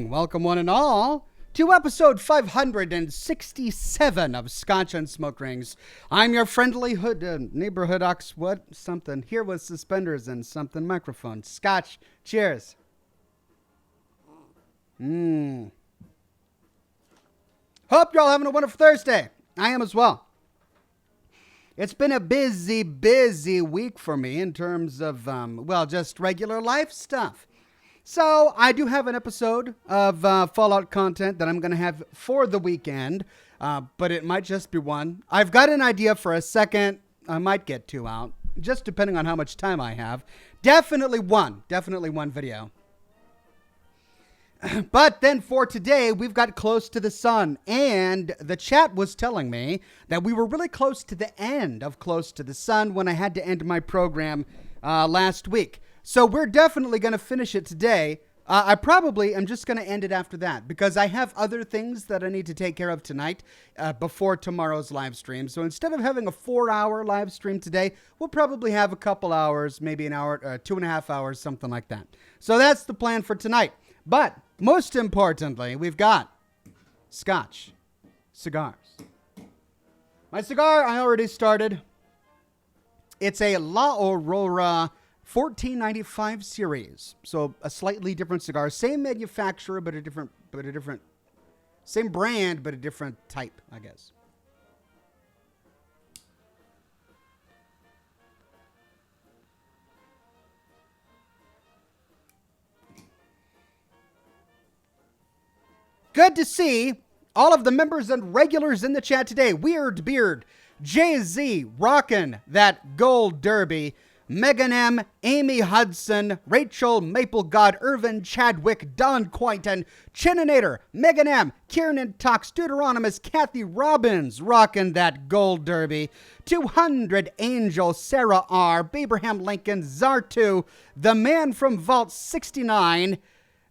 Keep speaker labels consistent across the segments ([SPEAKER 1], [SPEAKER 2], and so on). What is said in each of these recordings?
[SPEAKER 1] Welcome, one and all, to episode 567 of Scotch and Smoke Rings. I'm your friendly neighborhood something, here with suspenders and something microphone. Scotch, cheers. Hope you're all having a wonderful Thursday. I am as well. It's been a busy week for me in terms of, just regular life stuff. So I do have an episode of Fallout content that I'm going to have for the weekend, but it might just be one. I've got an idea for a second. I might get two out, just depending on how much time I have. Definitely one video. But then for today, we've got Close to the Sun, and the chat was telling me that we were really close to the end of Close to the Sun when I had to end my program last week. So we're definitely going to finish it today. I probably am just going to end it after that because I have other things that I need to take care of tonight before tomorrow's live stream. So instead of having a 4-hour live stream today, we'll probably have a couple hours, maybe an hour, 2.5 hours, something like that. So that's the plan for tonight. But most importantly, we've got Scotch, cigars. My cigar, I already started. It's a La Aurora 1495 series, so a slightly different cigar, same manufacturer, but a different, same brand, but a different type, I guess. Good to see all of the members and regulars in the chat today. Weird Beard, Jay-Z, rockin' that gold derby. Megan M, Amy Hudson, Rachel Maplegod, Irvin Chadwick, Don Quinton, Chininator, Megan M, Kieran Tox, Deuteronomous, Kathy Robbins, rocking that gold derby. 200 Angel, Sarah R, Abraham Lincoln, Zartu, the man from Vault 69,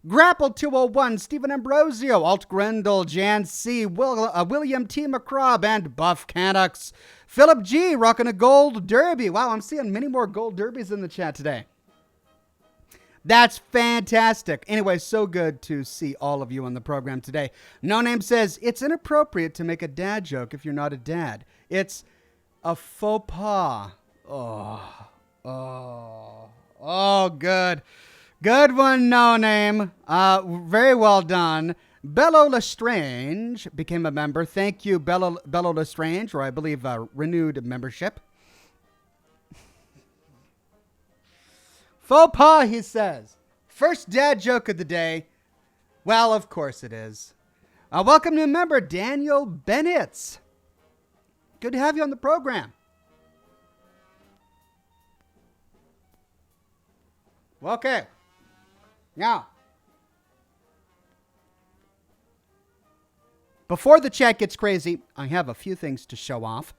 [SPEAKER 1] Grapple 201, Stephen Ambrosio, Alt Grendel, Jan C, William T. McCrobb, and Buff Canucks. Philip G, rocking a gold derby. Wow, I'm seeing many more gold derbies in the chat today. That's fantastic. Anyway, so good to see all of you on the program today. No Name says, it's inappropriate to make a dad joke if you're not a dad. It's a faux pas. Oh, good. Good one, No Name. Very well done. Bello Lestrange became a member. Thank you, Bello Lestrange, or I believe renewed membership. Faux pas, he says. First dad joke of the day. Well, of course it is. Welcome new member, Daniel Bennett. Good to have you on the program. Okay. Now, before the chat gets crazy, I have a few things to show off.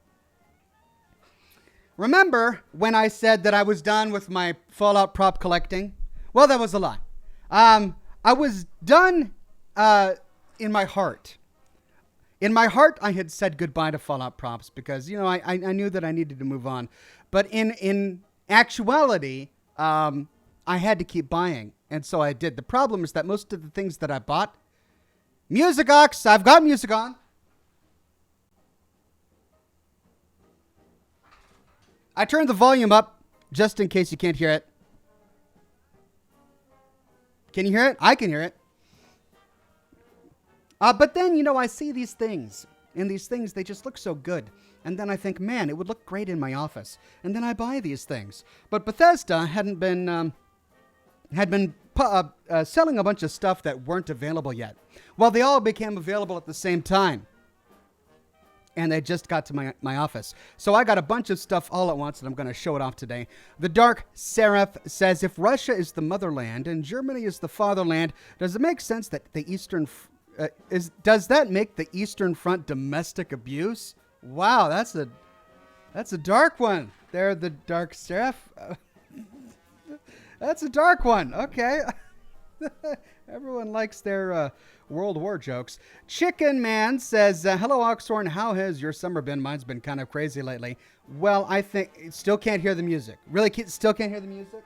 [SPEAKER 1] Remember when I said that I was done with my Fallout prop collecting? Well, that was a lie. I was done in my heart. In my heart, I had said goodbye to Fallout props because, I knew that I needed to move on. But in actuality, I had to keep buying. And so I did. The problem is that most of the things that I bought, Music Ox, I've got music on. I turned the volume up just in case you can't hear it. Can you hear it? I can hear it. But then, I see these things. And these things, they just look so good. And then I think, man, it would look great in my office. And then I buy these things. But Bethesda had been selling a bunch of stuff that weren't available yet. Well, they all became available at the same time. And they just got to my office. So I got a bunch of stuff all at once, and I'm going to show it off today. The Dark Seraph says, if Russia is the motherland and Germany is the fatherland, does it make sense that the does that make the Eastern Front domestic abuse? Wow, that's a dark one. There, the Dark Seraph. That's a dark one. Okay. Everyone likes their World War jokes. Chicken Man says, hello, Oxhorn. How has your summer been? Mine's been kind of crazy lately. Well, I think still can't hear the music. Really still can't hear the music?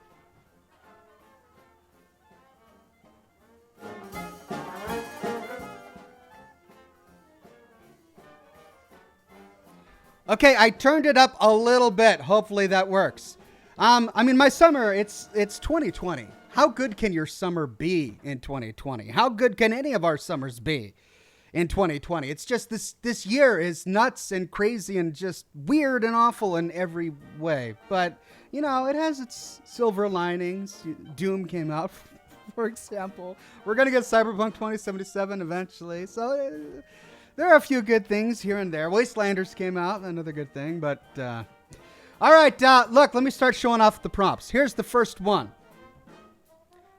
[SPEAKER 1] Okay, I turned it up a little bit. Hopefully that works. I mean, my summer, it's 2020. How good can your summer be in 2020? How good can any of our summers be in 2020? It's just this year is nuts and crazy and just weird and awful in every way. But, you know, it has its silver linings. Doom came out, for example. We're going to get Cyberpunk 2077 eventually. So there are a few good things here and there. Wastelanders came out, another good thing. But, all right, look, let me start showing off the prompts. Here's the first one.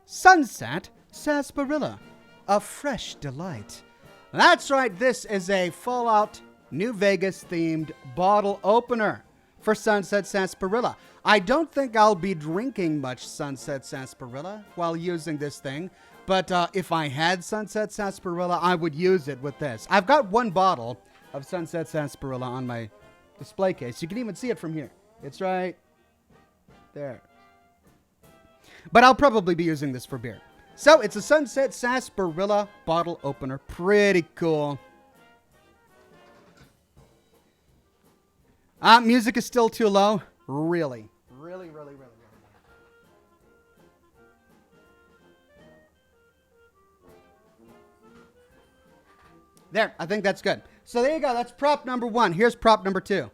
[SPEAKER 1] Sunset Sarsaparilla, a fresh delight. That's right, this is a Fallout New Vegas themed bottle opener for Sunset Sarsaparilla. I don't think I'll be drinking much Sunset Sarsaparilla while using this thing, but if I had Sunset Sarsaparilla, I would use it with this. I've got one bottle of Sunset Sarsaparilla on my display case. You can even see it from here. It's right there. But I'll probably be using this for beer. So it's a Sunset Sarsaparilla bottle opener. Pretty cool. Music is still too low. Really. Really. There, I think that's good. So there you go. That's prop number one. Here's prop number two.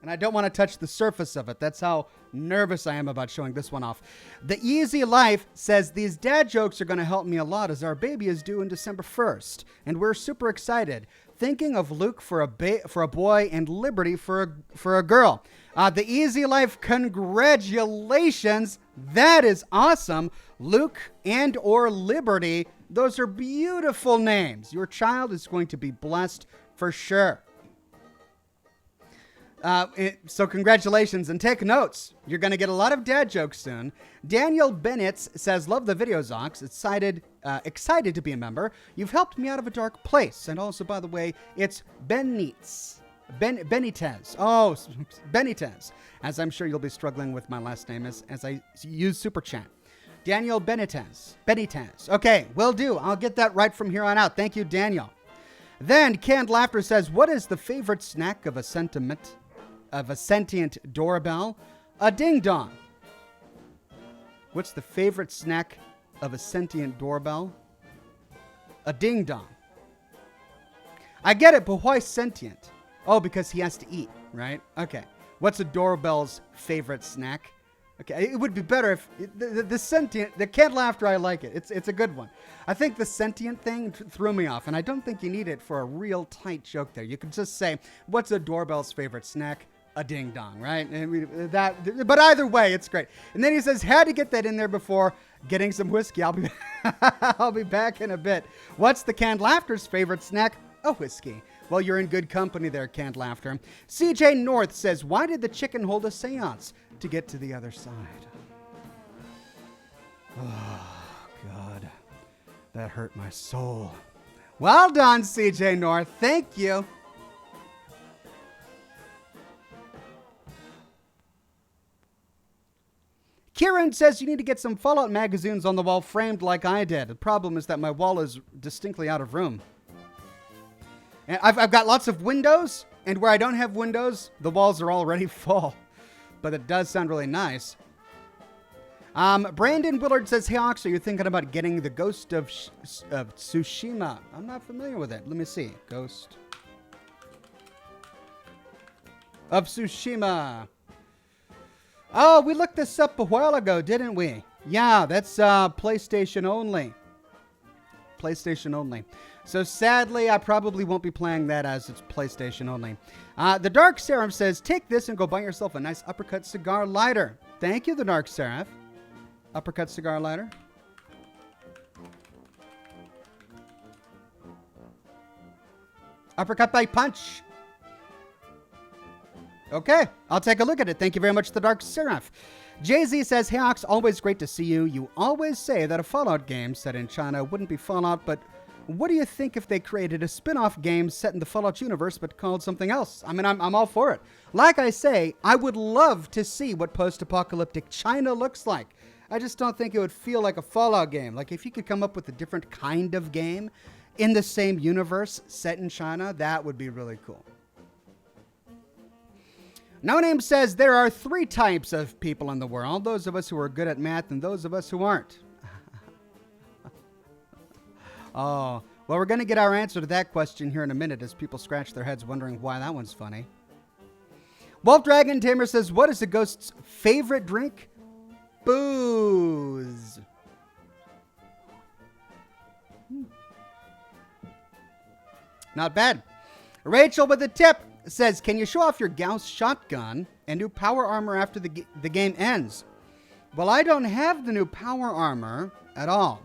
[SPEAKER 1] And I don't want to touch the surface of it. That's how nervous I am about showing this one off. The Easy Life says, these dad jokes are going to help me a lot as our baby is due in December 1st. And we're super excited. Thinking of Luke for a boy and Liberty for a girl. The Easy Life, congratulations. That is awesome. Luke and or Liberty. Those are beautiful names. Your child is going to be blessed for sure. So congratulations and take notes. You're going to get a lot of dad jokes soon. Daniel Bennett says, love the videos, Ox. Excited to be a member. You've helped me out of a dark place. And also, by the way, it's Benitez. Oh, Benitez. As I'm sure you'll be struggling with my last name as I use Super Chat. Daniel Benitez. Okay, will do. I'll get that right from here on out. Thank you, Daniel. Then Canned Laughter says, what is the favorite snack of a sentient doorbell? A ding-dong. What's the favorite snack of a sentient doorbell? A ding-dong. I get it, but why sentient? Oh, because he has to eat, right? Okay. What's a doorbell's favorite snack? Okay, it would be better if the sentient, the Canned Laughter, I like it. It's a good one. I think the sentient thing threw me off, and I don't think you need it for a real tight joke there. You could just say, what's a doorbell's favorite snack? A ding-dong, right? But either way, it's great. And then he says, had to get that in there before getting some whiskey. I'll be back in a bit. What's the Canned Laughter's favorite snack? A whiskey. Well, you're in good company there, Canned Laughter. CJ North says, why did the chicken hold a seance? To get to the other side. Oh, God. That hurt my soul. Well done, CJ North. Thank you. Kieran says you need to get some Fallout magazines on the wall framed like I did. The problem is that my wall is distinctly out of room. And I've got lots of windows, and where I don't have windows, the walls are already full. But it does sound really nice. Brandon Willard says, hey, Ox, are you thinking about getting the Ghost of Tsushima? I'm not familiar with it. Let me see. Ghost of Tsushima. Oh, we looked this up a while ago, didn't we? Yeah, that's PlayStation only. PlayStation only. So sadly, I probably won't be playing that as it's PlayStation only. The Dark Seraph says, take this and go buy yourself a nice Uppercut cigar lighter. Thank you, the Dark Seraph. Uppercut cigar lighter. Uppercut by punch. Okay, I'll take a look at it. Thank you very much, the Dark Seraph. Jay-Z says, hey, Ox, always great to see you. You always say that a Fallout game set in China wouldn't be Fallout, but what do you think if they created a spin-off game set in the Fallout universe but called something else? I mean, I'm all for it. Like I say, I would love to see what post-apocalyptic China looks like. I just don't think it would feel like a Fallout game. Like, if you could come up with a different kind of game in the same universe set in China, that would be really cool. No Name says there are 3 types of people in the world. Those of us who are good at math and those of us who aren't. Oh, well, we're going to get our answer to that question here in a minute as people scratch their heads wondering why that one's funny. Wolf Dragon Tamer says, what is the ghost's favorite drink? Booze. Not bad. Rachel with a tip says, can you show off your Gauss shotgun and new power armor after the game ends? Well, I don't have the new power armor at all.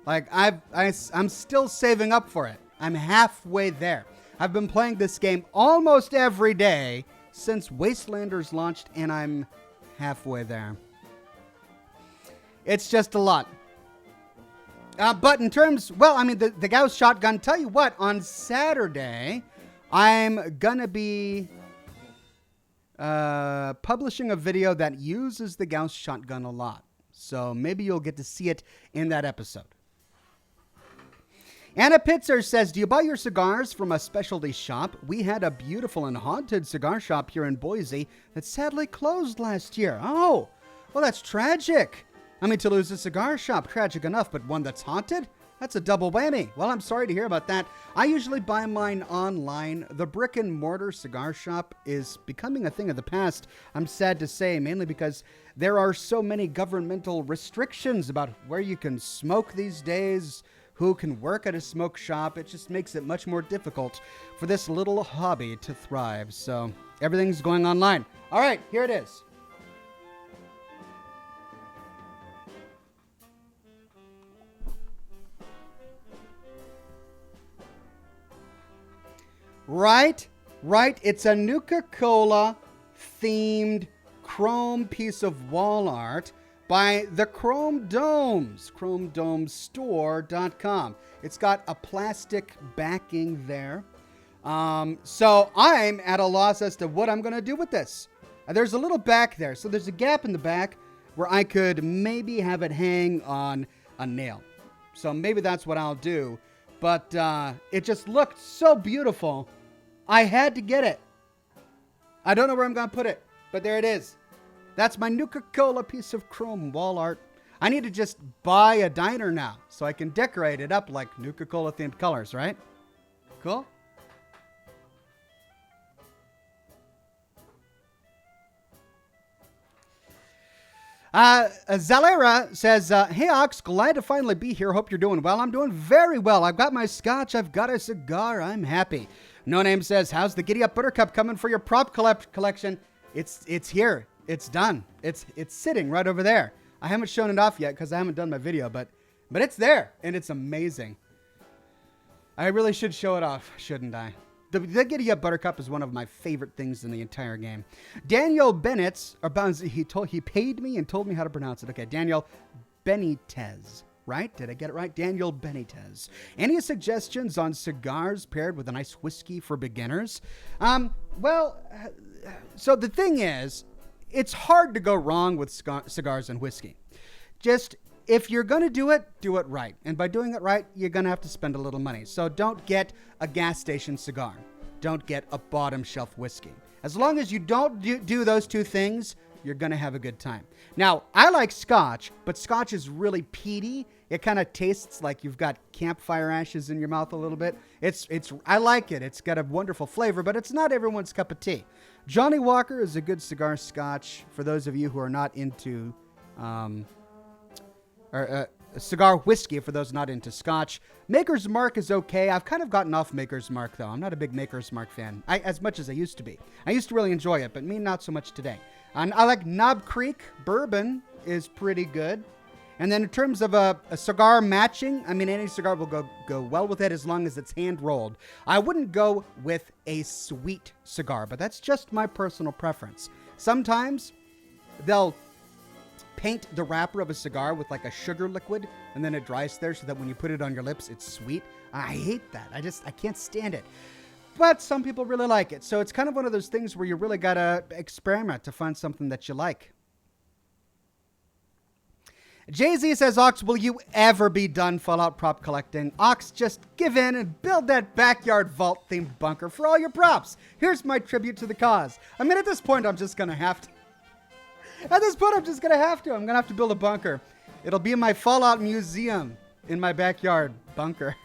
[SPEAKER 1] Like, I'm still saving up for it. I'm halfway there. I've been playing this game almost every day since Wastelanders launched, and I'm halfway there. It's just a lot. But in terms, well, I mean, the Gauss shotgun, tell you what, on Saturday, I'm going to be publishing a video that uses the Gauss shotgun a lot. So maybe you'll get to see it in that episode. Anna Pitzer says, do you buy your cigars from a specialty shop? We had a beautiful and haunted cigar shop here in Boise that sadly closed last year. Oh, well, that's tragic. I mean, to lose a cigar shop, tragic enough, but one that's haunted? That's a double whammy. Well, I'm sorry to hear about that. I usually buy mine online. The brick and mortar cigar shop is becoming a thing of the past, I'm sad to say, mainly because there are so many governmental restrictions about where you can smoke these days, who can work at a smoke shop. It just makes it much more difficult for this little hobby to thrive. So everything's going online. All right, here it is. Right. It's a Nuka-Cola themed chrome piece of wall art by the Chrome Domes, chromedomestore.com. It's got a plastic backing there. So I'm at a loss as to what I'm going to do with this. There's a little back there. So there's a gap in the back where I could maybe have it hang on a nail. So maybe that's what I'll do. But it just looked so beautiful. I had to get it. I don't know where I'm going to put it, but there it is. That's my Nuka-Cola piece of chrome wall art. I need to just buy a diner now so I can decorate it up like Nuka-Cola themed colors, right? Cool? Zalera says, hey Ox, glad to finally be here. Hope you're doing well. I'm doing very well. I've got my scotch. I've got a cigar. I'm happy. No Name says, how's the Giddy Up Buttercup coming for your prop collection? It's here. It's done. It's sitting right over there. I haven't shown it off yet because I haven't done my video, but it's there and it's amazing. I really should show it off, shouldn't I? The Giddy Up Buttercup is one of my favorite things in the entire game. Daniel Bennett, he paid me and told me how to pronounce it. Okay, Daniel Benitez, right? Did I get it right? Daniel Benitez. Any suggestions on cigars paired with a nice whiskey for beginners? So the thing is, it's hard to go wrong with cigars and whiskey. Just, if you're going to do it right. And by doing it right, you're going to have to spend a little money. So don't get a gas station cigar. Don't get a bottom shelf whiskey. As long as you don't do those two things, you're going to have a good time. Now, I like Scotch, but Scotch is really peaty. It kind of tastes like you've got campfire ashes in your mouth a little bit. I like it. It's got a wonderful flavor, but it's not everyone's cup of tea. Johnny Walker is a good cigar Scotch for those of you who are not into cigar whiskey for those not into Scotch. Maker's Mark is okay. I've kind of gotten off Maker's Mark, though. I'm not a big Maker's Mark fan, as much as I used to be. I used to really enjoy it, but me, not so much today. And I like Knob Creek. Bourbon is pretty good. And then in terms of a cigar matching, I mean, any cigar will go well with it as long as it's hand-rolled. I wouldn't go with a sweet cigar, but that's just my personal preference. Sometimes they'll paint the wrapper of a cigar with like a sugar liquid, and then it dries there so that when you put it on your lips, it's sweet. I hate that. I can't stand it. But some people really like it. So it's kind of one of those things where you really got to experiment to find something that you like. Jay-Z says, Ox, will you ever be done Fallout prop collecting? Ox, just give in and build that backyard vault-themed bunker for all your props. Here's my tribute to the cause. I mean, at this point, I'm just going to have to. At this point, I'm just going to have to. I'm going to have to build a bunker. It'll be my Fallout museum in my backyard bunker.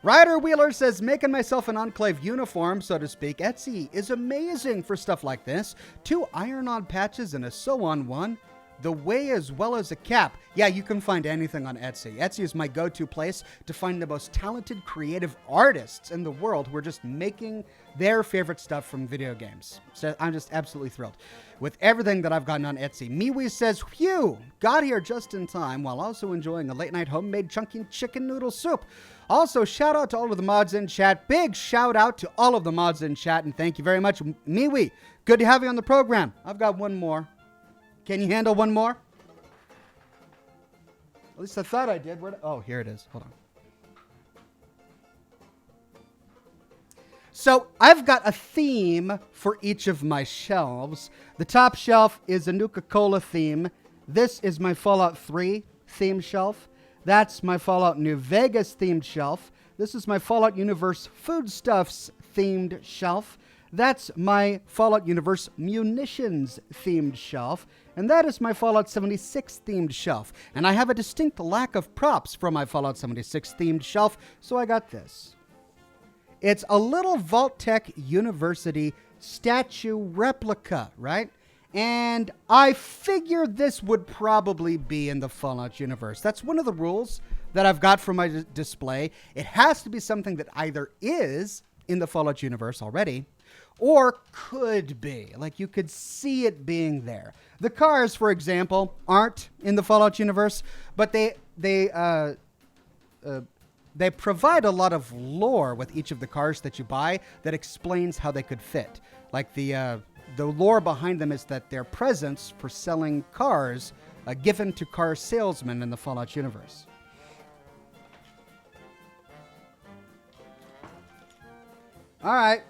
[SPEAKER 1] Ryder Wheeler says, making myself an Enclave uniform, so to speak. Etsy is amazing for stuff like this. 2 iron-on patches and a sew-on one. The way as well as a cap. Yeah, you can find anything on Etsy. Etsy is my go-to place to find the most talented, creative artists in the world who are just making their favorite stuff from video games. So I'm just absolutely thrilled with everything that I've gotten on Etsy. Miwi says, phew, got here just in time while also enjoying a late-night homemade chunky chicken noodle soup. Also, shout out to all of the mods in chat. Big shout out to all of the mods in chat, and thank you very much. Miwi, good to have you on the program. I've got one more. Can you handle one more? At least I thought I did. Oh, here it is. Hold on. So I've got a theme for each of my shelves. The top shelf is a Nuka-Cola theme. This is my Fallout 3 theme shelf. That's my Fallout New Vegas themed shelf. This is my Fallout Universe Foodstuffs themed shelf. That's my Fallout Universe Munitions themed shelf. And that is my Fallout 76 themed shelf. And I have a distinct lack of props for my Fallout 76 themed shelf, so I got this. It's a little Vault-Tec University statue replica, right? And I figured this would probably be in the Fallout universe. That's one of the rules that I've got for my display. It has to be something that either is in the Fallout universe already, or could be. Like, you could see it being there. The cars, for example, aren't in the Fallout universe, but they provide a lot of lore with each of the cars that you buy that explains how they could fit. Like, the lore behind them is that they're presents for selling cars given to car salesmen in the Fallout universe. All right.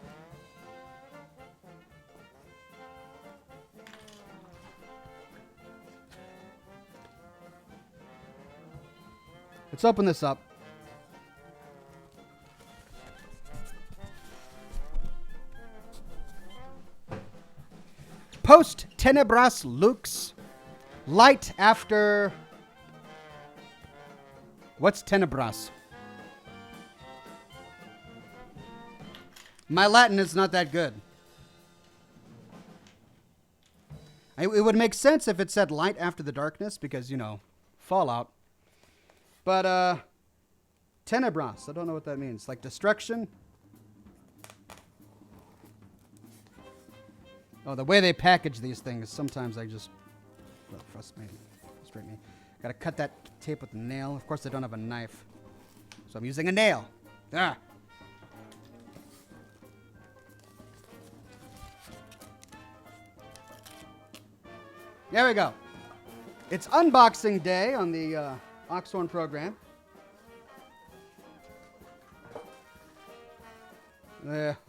[SPEAKER 1] Let's open this up. Post tenebras lux. Light after... What's tenebras? My Latin is not that good. It would make sense if it said light after the darkness because, you know, Fallout. But, tenebras, I don't know what that means. Like destruction? Oh, the way they package these things, sometimes I just... frustrate me. Gotta cut that tape with a nail. Of course, I don't have a knife. So I'm using a nail. Ah! There we go. It's unboxing day on the Oxhorn program.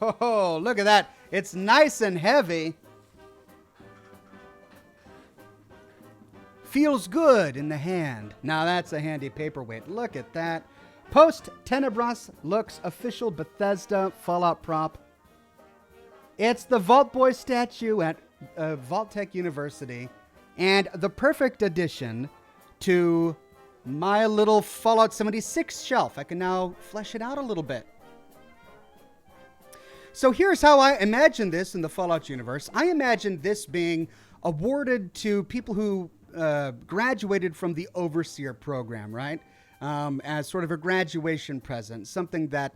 [SPEAKER 1] Oh, look at that. It's nice and heavy. Feels good in the hand. Now that's a handy paperweight. Look at that. Post Tenebras looks official Bethesda Fallout prop. It's the Vault Boy statue at Vault-Tec University. And the perfect addition to my little Fallout 76 shelf. I can now flesh it out a little bit. So here's how I imagine this in the Fallout universe. I imagine this being awarded to people who graduated from the Overseer program, right? As sort of a graduation present, something that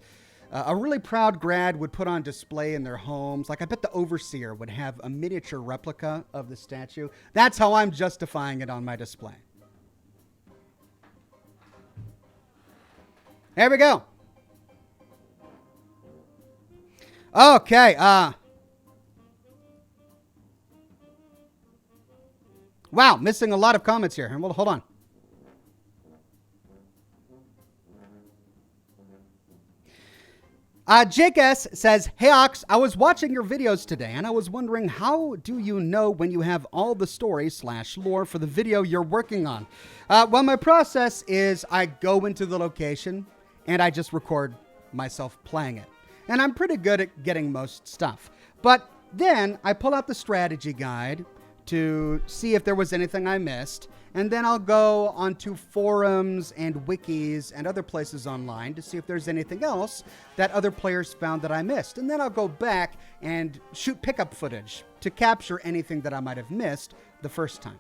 [SPEAKER 1] a really proud grad would put on display in their homes. Like, I bet the Overseer would have a miniature replica of the statue. That's how I'm justifying it on my display. There we go. Okay, wow, missing a lot of comments here. Well, hold on. Jake S. says, "Hey Ox, I was watching your videos today and I was wondering, how do you know when you have all the story/lore for the video you're working on?" Well, my process is I go into the location and I just record myself playing it. And I'm pretty good at getting most stuff. But then I pull out the strategy guide to see if there was anything I missed. And then I'll go onto forums and wikis and other places online to see if there's anything else that other players found that I missed. And then I'll go back and shoot pickup footage to capture anything that I might have missed the first time.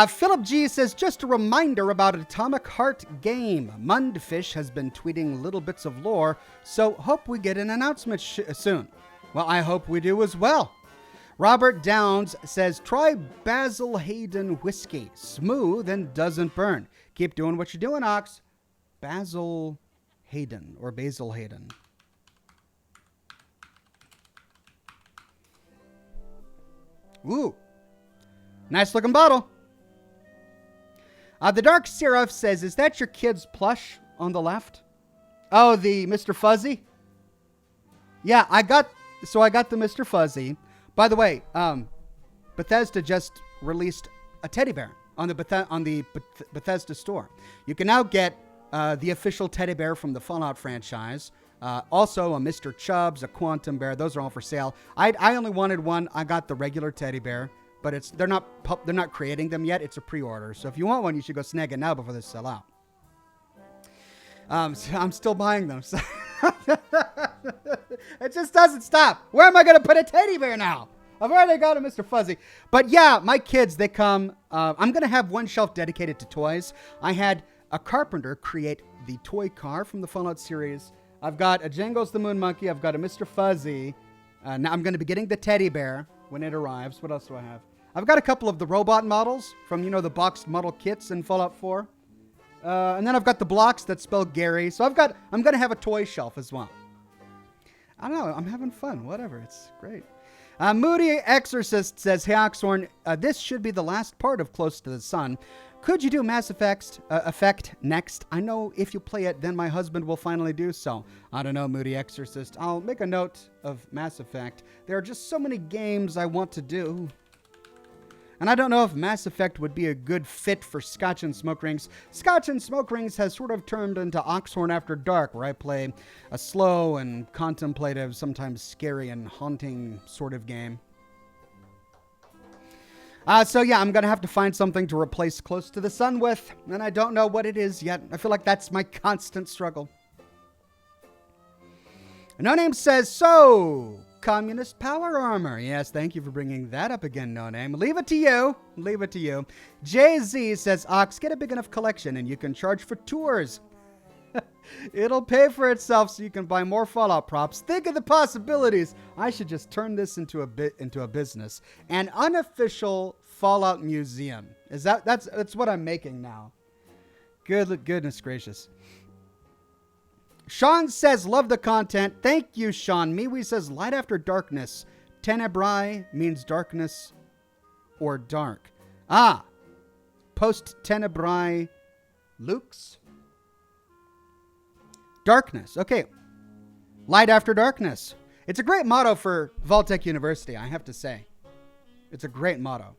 [SPEAKER 1] Philip G says, "Just a reminder about Atomic Heart game. Mundfish has been tweeting little bits of lore, so hope we get an announcement soon." Well, I hope we do as well. Robert Downs says, "Try Basil Hayden whiskey. Smooth and doesn't burn. Keep doing what you're doing, Ox." Basil Hayden or Basil Hayden. Ooh. Nice looking bottle. The Dark Seraph says, "Is that your kid's plush on the left?" Oh, the Mr. Fuzzy? Yeah, I got the Mr. Fuzzy. By the way, Bethesda just released a teddy bear on the Bethesda store. You can now get the official teddy bear from the Fallout franchise. Also, a Mr. Chubbs, a Quantum Bear. Those are all for sale. I only wanted one. I got the regular teddy bear, but they're not creating them yet. It's a pre-order. So if you want one, you should go snag it now before they sell out. So I'm still buying them. So it just doesn't stop. Where am I going to put a teddy bear now? I've already got a Mr. Fuzzy. But yeah, my kids, they come. I'm going to have one shelf dedicated to toys. I had a carpenter create the toy car from the Fallout series. I've got a Jangles the Moon Monkey. I've got a Mr. Fuzzy. Now I'm going to be getting the teddy bear when it arrives. What else do I have? I've got a couple of the robot models from, the boxed model kits in Fallout 4. And then I've got the blocks that spell Gary. So I'm going to have a toy shelf as well. I don't know. I'm having fun. Whatever. It's great. Moody Exorcist says, "Hey Oxhorn, this should be the last part of Close to the Sun. Could you do Mass Effect next? I know if you play it, then my husband will finally do so." I don't know, Moody Exorcist. I'll make a note of Mass Effect. There are just so many games I want to do. And I don't know if Mass Effect would be a good fit for Scotch and Smoke Rings. Scotch and Smoke Rings has sort of turned into Oxhorn After Dark, where I play a slow and contemplative, sometimes scary and haunting sort of game. So yeah, I'm going to have to find something to replace Close to the Sun with, and I don't know what it is yet. I feel like that's my constant struggle. No Name says, "So, Communist Power Armor." Yes, thank you for bringing that up again, No Name. Leave it to you. Leave it to you. Jay-Z says, "Ox, get a big enough collection and you can charge for tours. It'll pay for itself so you can buy more Fallout props. Think of the possibilities. I should just turn this into a business. An unofficial Fallout museum. That's what I'm making now. Goodness gracious." Sean says, "Love the content." Thank you, Sean. Miwi says, "Light after darkness. Tenebrae means darkness or dark." Post tenebrae lux. Darkness. Okay. Light after darkness. It's a great motto for Vault-Tec University, I have to say. It's a great motto.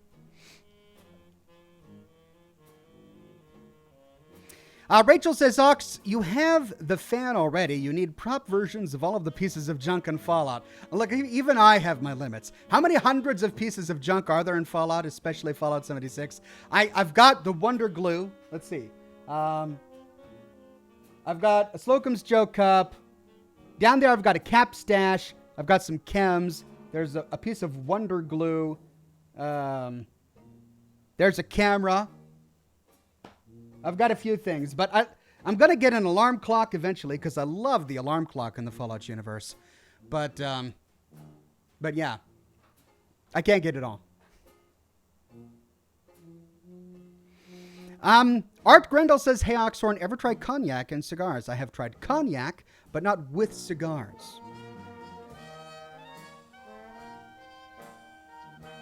[SPEAKER 1] Rachel says, "Ox, you have the fan already. You need prop versions of all of the pieces of junk in Fallout." Look, even I have my limits. How many hundreds of pieces of junk are there in Fallout, especially Fallout 76? I've got the Wonder Glue. Let's see. I've got a Slocum's Joe Cup. Down there, I've got a Cap Stash. I've got some chems. There's a piece of Wonder Glue. There's a camera. I've got a few things, but I'm going to get an alarm clock eventually because I love the alarm clock in the Fallout universe. But yeah, I can't get it all. Art Grendel says, "Hey Oxhorn, ever try cognac and cigars?" I have tried cognac, but not with cigars.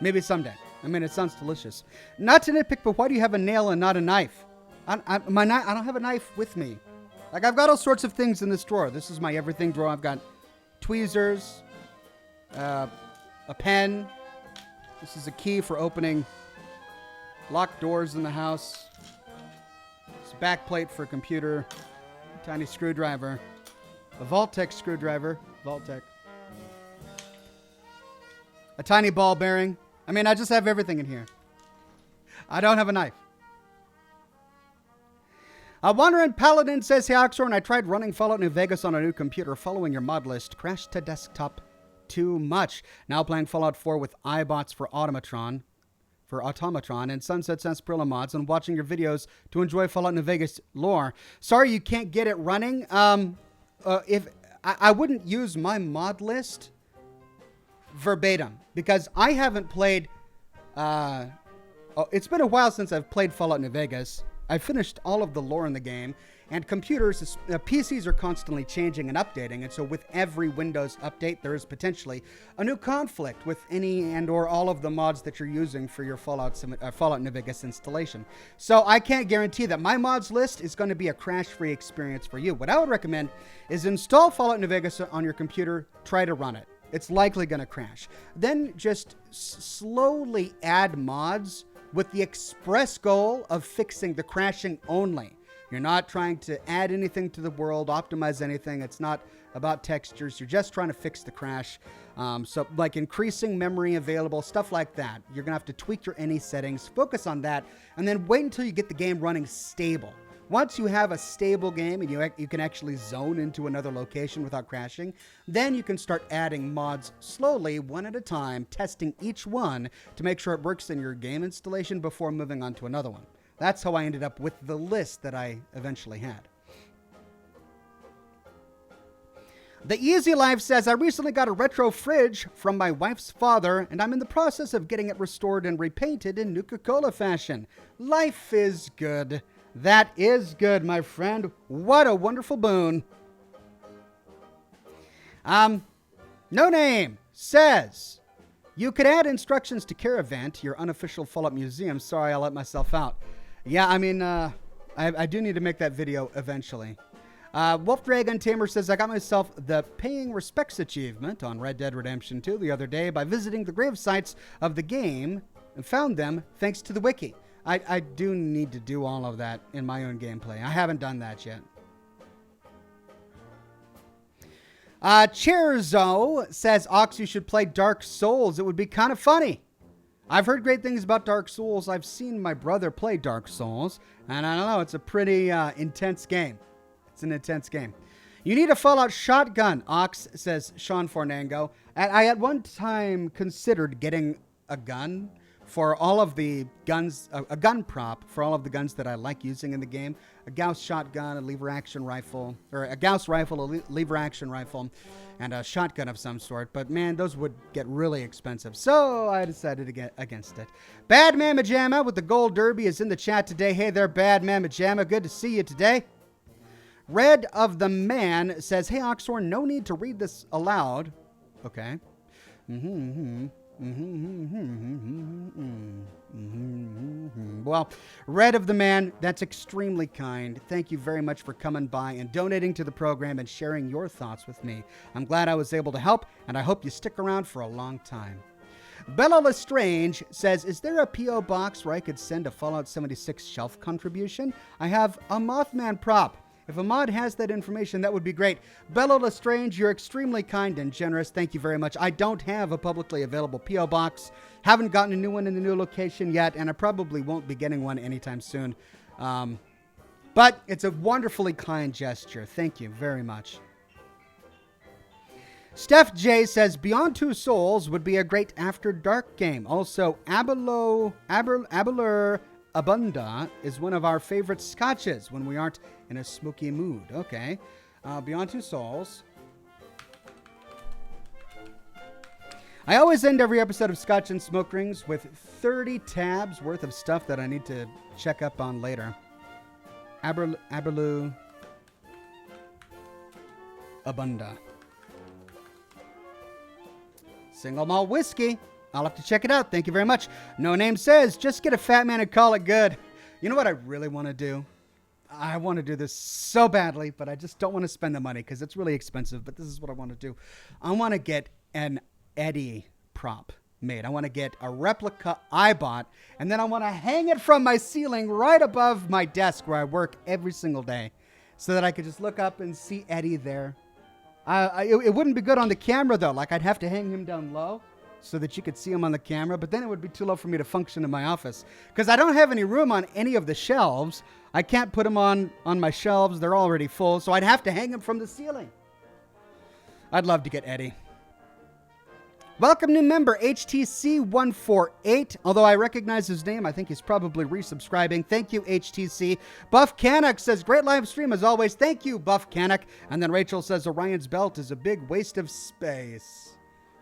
[SPEAKER 1] Maybe someday. I mean, it sounds delicious. Not to nitpick, but why do you have a nail and not a knife? I don't have a knife with me. Like, I've got all sorts of things in this drawer. This is my everything drawer. I've got tweezers, a pen. This is a key for opening locked doors in the house. It's a backplate for a computer. A tiny screwdriver. A Vault-Tec screwdriver. Vault-Tec. A tiny ball bearing. I mean, I just have everything in here. I don't have a knife. A Wandering Paladin says, hey, Oxhorn, I tried running Fallout New Vegas on a new computer following your mod list. Crashed to desktop too much. Now playing Fallout 4 with iBots for Automatron and Sunset Sarsaparilla mods and watching your videos to enjoy Fallout New Vegas lore. Sorry you can't get it running. If I wouldn't use my mod list verbatim because I haven't played... it's been a while since I've played Fallout New Vegas. I finished all of the lore in the game, and computers, PCs are constantly changing and updating, and so with every Windows update, there is potentially a new conflict with any and or all of the mods that you're using for your Fallout New Vegas installation. So I can't guarantee that my mods list is going to be a crash-free experience for you. What I would recommend is install Fallout New Vegas on your computer, try to run it. It's likely going to crash. Then just slowly add mods with the express goal of fixing the crashing only. You're not trying to add anything to the world, optimize anything. It's not about textures. You're just trying to fix the crash. So like increasing memory available, stuff like that. You're going to have to tweak your NE settings, focus on that, and then wait until you get the game running stable. Once you have a stable game and you can actually zone into another location without crashing, then you can start adding mods slowly, one at a time, testing each one to make sure it works in your game installation before moving on to another one. That's how I ended up with the list that I eventually had. The Easy Life says, I recently got a retro fridge from my wife's father, and I'm in the process of getting it restored and repainted in Nuka-Cola fashion. Life is good. That is good, my friend. What a wonderful boon. No Name says, you could add instructions to Caravan to your unofficial Fallout Museum. Sorry, I let myself out. Yeah, I mean, I do need to make that video eventually. Wolf Dragon Tamer says, I got myself the Paying Respects achievement on Red Dead Redemption 2 the other day by visiting the grave sites of the game and found them thanks to the wiki. I do need to do all of that in my own gameplay. I haven't done that yet. Cherzo says, Ox, you should play Dark Souls. It would be kind of funny. I've heard great things about Dark Souls. I've seen my brother play Dark Souls, and I don't know, it's a pretty intense game. It's an intense game. You need a Fallout shotgun, Ox, says Sean Fornango. I at one time considered getting a gun for all of the guns, a gun prop for all of the guns that I like using in the game. A Gauss shotgun, a lever action rifle, or a Gauss rifle, a lever action rifle, and a shotgun of some sort. But man, those would get really expensive. So I decided to get against it. Bad Mamma Jamma with the Gold Derby is in the chat today. Hey there, Bad Mamma Jamma. Good to see you today. Red of the Man says, hey, Oxhorn, no need to read this aloud. Okay. Well, Red of the Man, that's extremely kind. Thank you very much for coming by and donating to the program and sharing your thoughts with me. I'm glad I was able to help, and I hope you stick around for a long time. Bella Lestrange says, is there a P.O. box where I could send a Fallout 76 shelf contribution? I have a Mothman prop. If a mod has that information, that would be great. Bella Lestrange, you're extremely kind and generous. Thank you very much. I don't have a publicly available P.O. box. Haven't gotten a new one in the new location yet, and I probably won't be getting one anytime soon. But it's a wonderfully kind gesture. Thank you very much. Steph J says, Beyond Two Souls would be a great After Dark game. Also, Abelur Abunda is one of our favorite scotches when we aren't in a smoky mood. Okay. Beyond Two Souls. I always end every episode of Scotch and Smoke Rings with 30 tabs worth of stuff that I need to check up on later. Abelur Abunda. Single malt whiskey. I'll have to check it out. Thank you very much. No Name says, just get a fat man and call it good. You know what I really want to do? I want to do this so badly, but I just don't want to spend the money because it's really expensive. But this is what I want to do. I want to get an Eddie prop made. I want to get a replica I bought, and then I want to hang it from my ceiling right above my desk where I work every single day so that I could just look up and see Eddie there. It wouldn't be good on the camera, though. Like, I'd have to hang him down low so that you could see him on the camera, but then it would be too low for me to function in my office because I don't have any room on any of the shelves. I can't put him on my shelves. They're already full, so I'd have to hang him from the ceiling. I'd love to get Eddie. Welcome new member, HTC148. Although I recognize his name, I think he's probably resubscribing. Thank you, HTC. Buff Canuck says, great live stream as always. Thank you, Buff Canuck. And then Rachel says, Orion's belt is a big waste of space.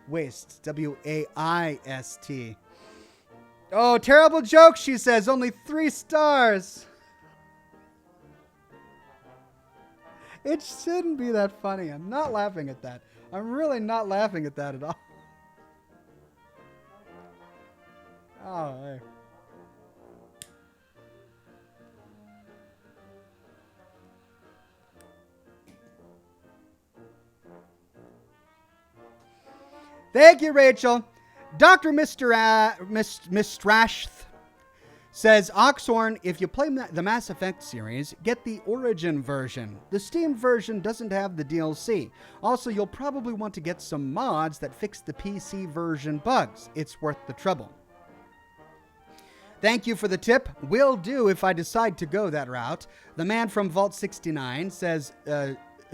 [SPEAKER 1] Waste, W-A-I-S-T. Oh, terrible joke, she says. Only 3 stars. It shouldn't be that funny. I'm not laughing at that. I'm really not laughing at that at all. Oh, hey. Thank you, Rachel. Dr. Mistrashth says, Oxhorn, if you play the Mass Effect series, get the Origin version. The Steam version doesn't have the DLC. Also, you'll probably want to get some mods that fix the PC version bugs. It's worth the trouble. Thank you for the tip. Will do if I decide to go that route. The man from Vault 69 says,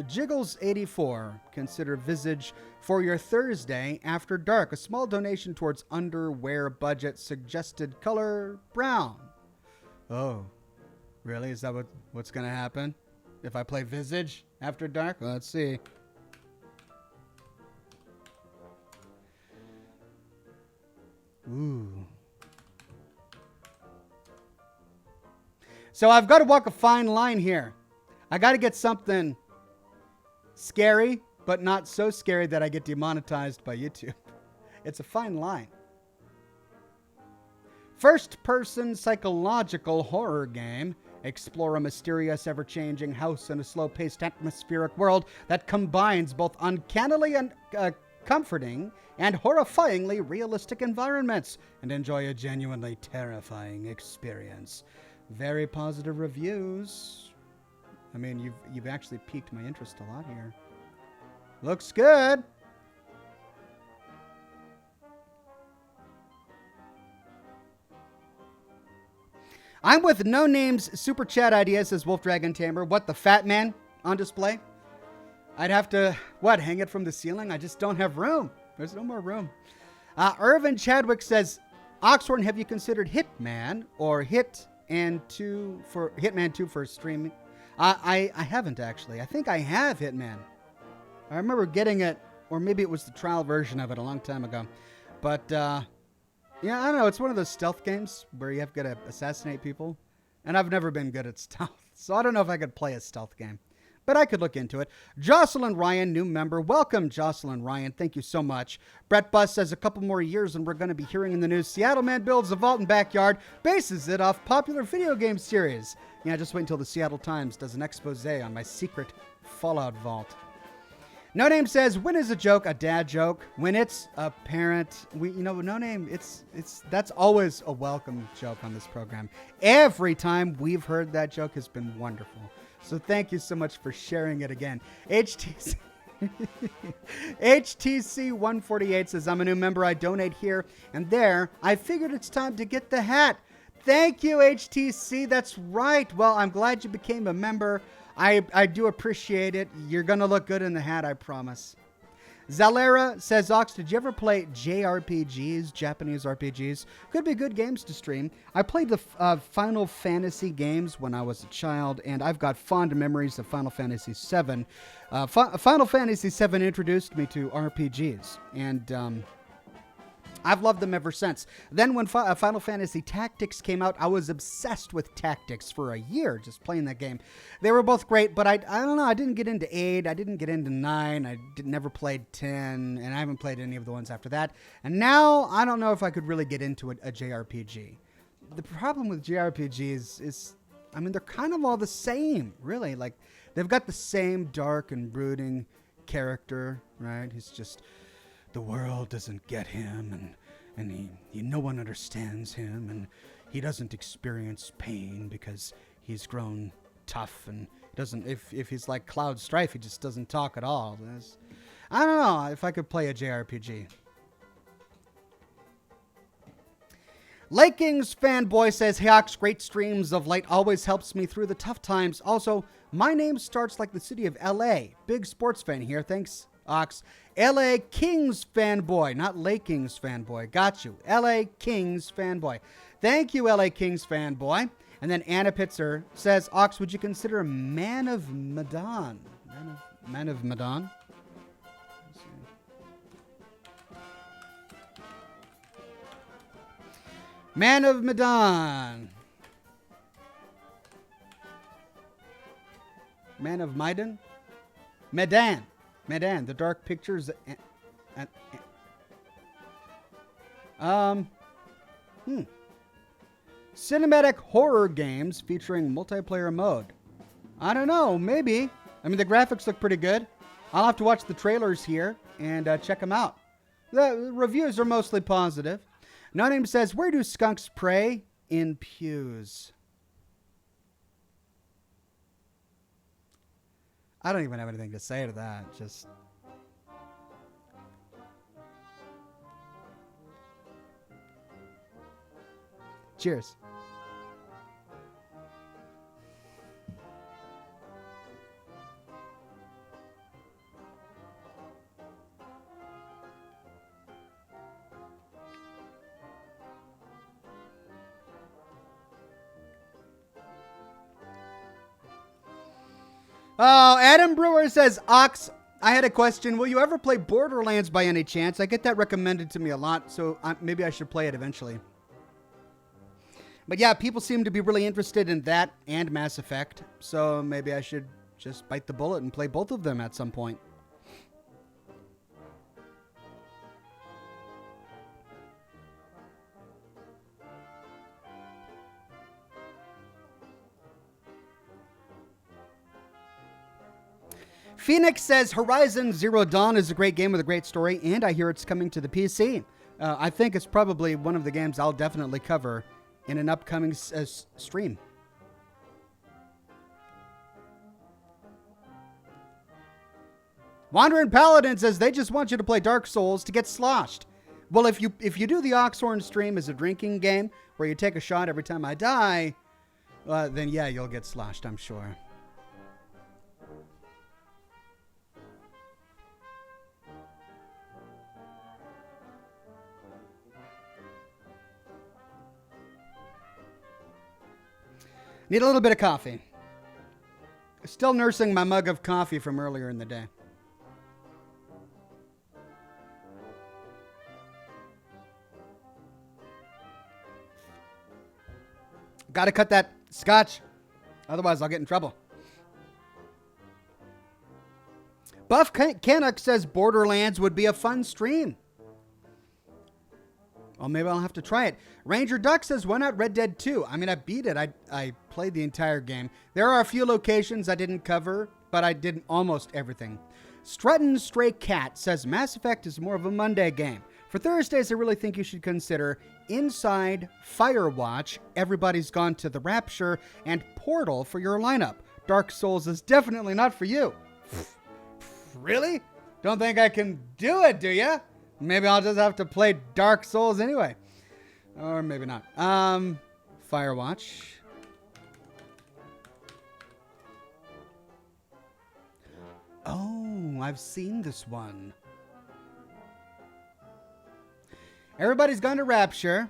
[SPEAKER 1] Jiggles84, consider Visage for your Thursday after dark. A small donation towards underwear budget. Suggested color, brown. Oh, really? Is that what's going to happen if I play Visage after dark? Well, let's see. Ooh. So I've got to walk a fine line here. I got to get something scary, but not so scary that I get demonetized by YouTube. It's a fine line. First-person psychological horror game. Explore a mysterious, ever-changing house in a slow-paced atmospheric world that combines both uncannily and comforting and horrifyingly realistic environments, and enjoy a genuinely terrifying experience. Very positive reviews. I mean, you've actually piqued my interest a lot here. Looks good. I'm with No Name's super chat idea, says Wolf Dragon Tamer. What, the fat man on display? I'd have to, hang it from the ceiling? I just don't have room. There's no more room. Irvin Chadwick says, Oxhorn, have you considered Hitman or Hitman 2 for streaming? I haven't, actually. I think I have Hitman. I remember getting it, or maybe it was the trial version of it a long time ago. But, yeah, I don't know. It's one of those stealth games where you have got to assassinate people. And I've never been good at stealth. So I don't know if I could play a stealth game. But I could look into it. Jocelyn Ryan, new member. Welcome, Jocelyn Ryan. Thank you so much. Brett Buss says a couple more years and we're going to be hearing in the news, Seattle man builds a vault and backyard, bases it off popular video game series. Yeah, just wait until the Seattle Times does an expose on my secret Fallout vault. No Name says, when is a joke a dad joke? When it's a parent, No Name, that's always a welcome joke on this program. Every time we've heard that joke has been wonderful. So thank you so much for sharing it again. HTC148 says, I'm a new member. I donate here and there. I figured it's time to get the hat. Thank you, HTC. That's right. Well, I'm glad you became a member. I do appreciate it. You're going to look good in the hat, I promise. Zalera says, Ox, did you ever play JRPGs, Japanese RPGs? Could be good games to stream. I played the Final Fantasy games when I was a child, and I've got fond memories of Final Fantasy VII. Final Fantasy VII introduced me to RPGs, and I've loved them ever since. Then when Final Fantasy Tactics came out, I was obsessed with Tactics for a year, just playing that game. They were both great, but I don't know, I didn't get into 8, I didn't get into 9, I never played 10, and I haven't played any of the ones after that. And now, I don't know if I could really get into a JRPG. The problem with JRPGs is I mean, they're kind of all the same, really. Like, they've got the same dark and brooding character, right? He's just, the world doesn't get him, and no one understands him, and he doesn't experience pain because he's grown tough, and doesn't, if he's like Cloud Strife, he just doesn't talk at all. I don't know if I could play a JRPG. Lakings fanboy says, "Hey Ox, great streams of late always helps me through the tough times. Also, my name starts like the city of LA. Big sports fan here. Thanks, Ox. LA Kings fanboy, not Lakings fanboy. Got you. LA Kings fanboy. Thank you, LA Kings fanboy." And then Anna Pitzer says, "Ox, would you consider Man of Medan?" Man of Medan? Man of Medan. Man of Medan? Medan. Medan. The Dark Pictures. Cinematic horror games featuring multiplayer mode. I don't know. Maybe. I mean, the graphics look pretty good. I'll have to watch the trailers here and check them out. The reviews are mostly positive. No Name says, "Where do skunks pray? In pews." I don't even have anything to say to that. Just... Cheers. Oh, Adam Brewer says, "Ox, I had a question. Will you ever play Borderlands by any chance? I get that recommended to me a lot, so maybe I should play it eventually." But yeah, people seem to be really interested in that and Mass Effect, so maybe I should just bite the bullet and play both of them at some point. Phoenix says, "Horizon Zero Dawn is a great game with a great story, and I hear it's coming to the PC. I think it's probably one of the games I'll definitely cover in an upcoming stream." Wandering Paladin says, "They just want you to play Dark Souls to get sloshed." Well, if you do the Oxhorn stream as a drinking game where you take a shot every time I die, then yeah, you'll get sloshed, I'm sure. Need a little bit of coffee. Still nursing my mug of coffee from earlier in the day. Got to cut that scotch. Otherwise, I'll get in trouble. Buff Canuck says Borderlands would be a fun stream. Well, maybe I'll have to try it. Ranger Duck says, "Why not Red Dead 2? I mean, I beat it. I played the entire game. There are a few locations I didn't cover, but I did almost everything." Struttin' Stray Cat says, "Mass Effect is more of a Monday game. For Thursdays, I really think you should consider Inside, Firewatch, Everybody's Gone to the Rapture, and Portal for your lineup. Dark Souls is definitely not for you." Really? Don't think I can do it, do ya? Maybe I'll just have to play Dark Souls anyway. Or maybe not. Firewatch. Oh, I've seen this one. Everybody's Gone to Rapture.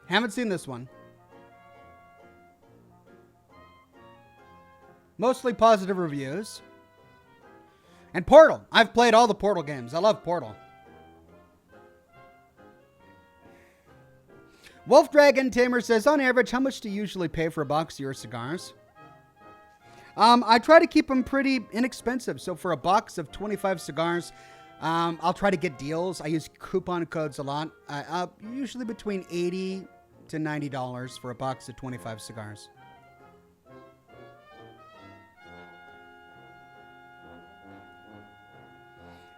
[SPEAKER 1] Haven't seen this one. Mostly positive reviews. And Portal. I've played all the Portal games. I love Portal. Wolf Dragon Tamer says, "On average, how much do you usually pay for a box of your cigars?" I try to keep them pretty inexpensive. So for a box of 25 cigars, I'll try to get deals. I use coupon codes a lot. Usually between $80 to $90 for a box of 25 cigars.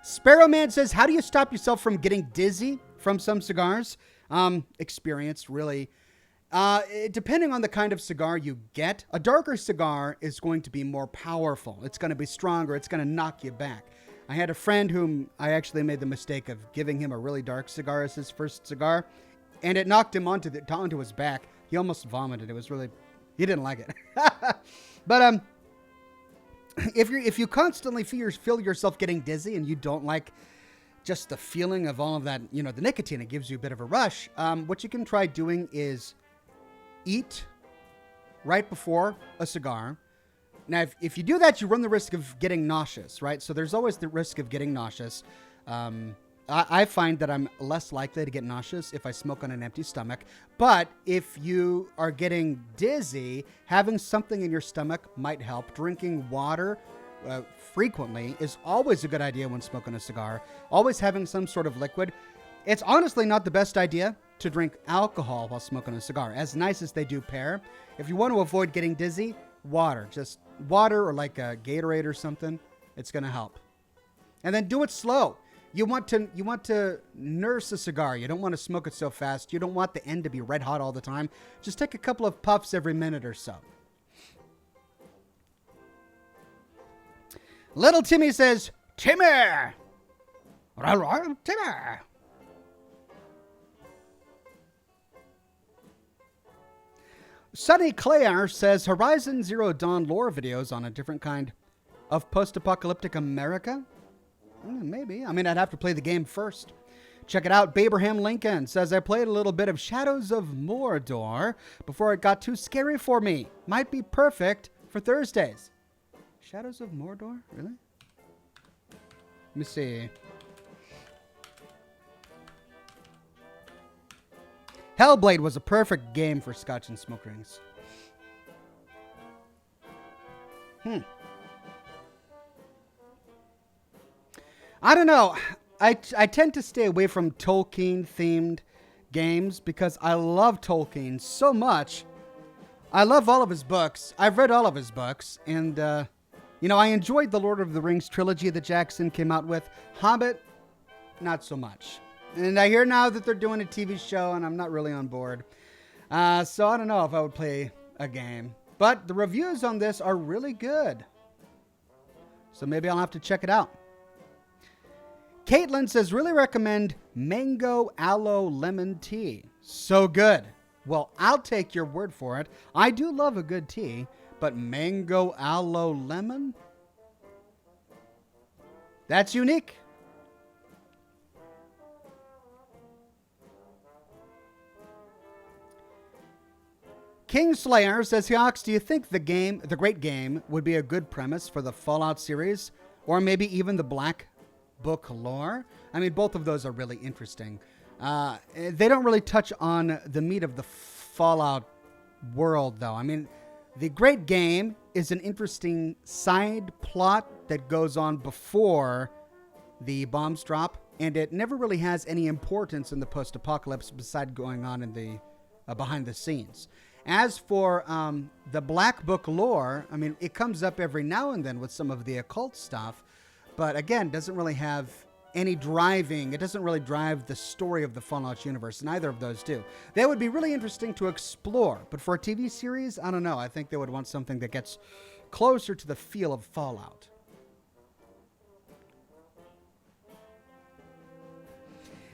[SPEAKER 1] Sparrowman says, how do you stop yourself from getting dizzy from some cigars? Experience, really. Depending on the kind of cigar you get, a darker cigar is going to be more powerful. It's going to be stronger. It's going to knock you back. I had a friend whom I actually made the mistake of giving him a really dark cigar as his first cigar, and it knocked him onto his back. He almost vomited. It was really, he didn't like it. But if you constantly feel yourself getting dizzy and you don't like just the feeling of all of that, the nicotine, it gives you a bit of a rush. What you can try doing is eat right before a cigar. Now, if you do that, you run the risk of getting nauseous, right? So there's always the risk of getting nauseous. I find that I'm less likely to get nauseous if I smoke on an empty stomach. But if you are getting dizzy, having something in your stomach might help. Drinking water frequently is always a good idea when smoking a cigar. Always having some sort of liquid. It's honestly not the best idea to drink alcohol while smoking a cigar, as nice as they do pair. If you want to avoid getting dizzy, water. Just water or like a Gatorade or something. It's going to help. And then do it slow. You want to nurse a cigar. You don't want to smoke it so fast. You don't want the end to be red hot all the time. Just take a couple of puffs every minute or so. Little Timmy says, Timmy! Timmy! Sunny Claire says, Horizon Zero Dawn lore videos on a different kind of post-apocalyptic America? Maybe. I mean, I'd have to play the game first. Check it out. Babraham Lincoln says, I played a little bit of Shadows of Mordor before it got too scary for me. Might be perfect for Thursdays. Shadows of Mordor? Really? Let me see. Hellblade was a perfect game for Scotch and smoke rings. I don't know. I tend to stay away from Tolkien-themed games because I love Tolkien so much. I love all of his books. I've read all of his books. And, I enjoyed the Lord of the Rings trilogy that Jackson came out with. Hobbit, not so much. And I hear now that they're doing a TV show, and I'm not really on board. So I don't know if I would play a game. But the reviews on this are really good. So maybe I'll have to check it out. Caitlin says, really recommend mango aloe lemon tea. So good. Well, I'll take your word for it. I do love a good tea, but mango aloe lemon? That's unique. Kingslayer says, Hiox, do you think the Great Game, would be a good premise for the Fallout series? Or maybe even the Black Book lore? I mean, both of those are really interesting. They don't really touch on the meat of the Fallout world, though. I mean, the Great Game is an interesting side plot that goes on before the bombs drop, and it never really has any importance in the post-apocalypse besides going on in the behind the scenes. As for the Black Book lore, I mean, it comes up every now and then with some of the occult stuff, but again, doesn't really have any driving. It doesn't really drive the story of the Fallout universe. Neither of those do. They would be really interesting to explore, but for a TV series, I don't know. I think they would want something that gets closer to the feel of Fallout.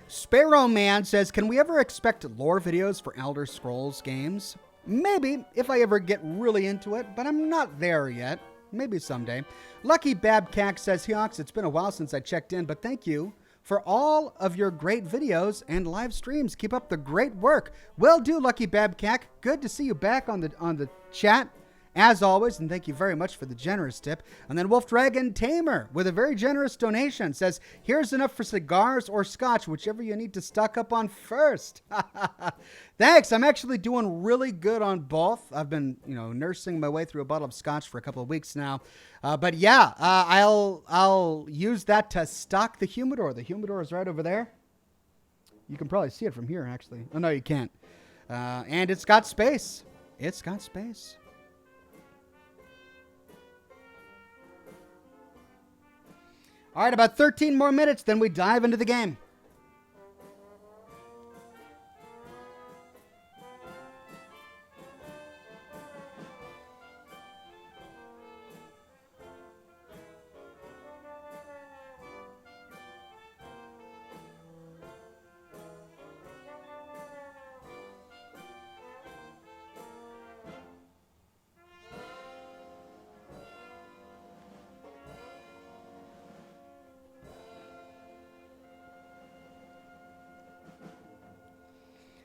[SPEAKER 1] Sparrow Man says, can we ever expect lore videos for Elder Scrolls games? Maybe, if I ever get really into it, but I'm not there yet. Maybe someday. Lucky Babcack says, Hiox, it's been a while since I checked in, but thank you for all of your great videos and live streams. Keep up the great work. Will do, Lucky Babcack. Good to see you back on the chat as always, and thank you very much for the generous tip. And then Wolf Dragon Tamer with a very generous donation says, here's enough for cigars or scotch, whichever you need to stock up on first. Thanks. I'm actually doing really good on both. I've been, nursing my way through a bottle of scotch for a couple of weeks now. But yeah, I'll use that to stock the humidor. The humidor is right over there. You can probably see it from here, actually. Oh, no, you can't. And it's got space. It's got space. All right, about 13 more minutes, then we dive into the game.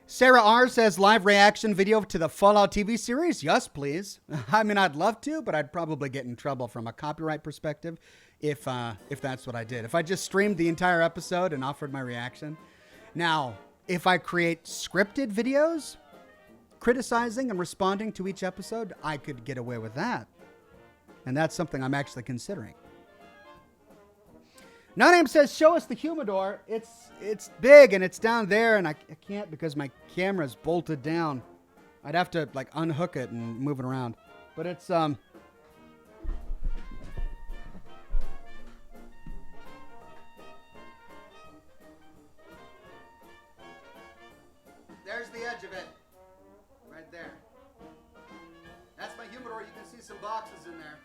[SPEAKER 1] Sarah R. says, live reaction video to the Fallout TV series? Yes, please. I mean, I'd love to, but I'd probably get in trouble from a copyright perspective if that's what I did. If I just streamed the entire episode and offered my reaction. Now, if I create scripted videos, criticizing and responding to each episode, I could get away with that. And that's something I'm actually considering. No Name says, show us the humidor. It's big and it's down there and I can't because my camera's bolted down. I'd have to unhook it and move it around. But it's there's the edge of it. Right there. That's my humidor. You can see some boxes in there.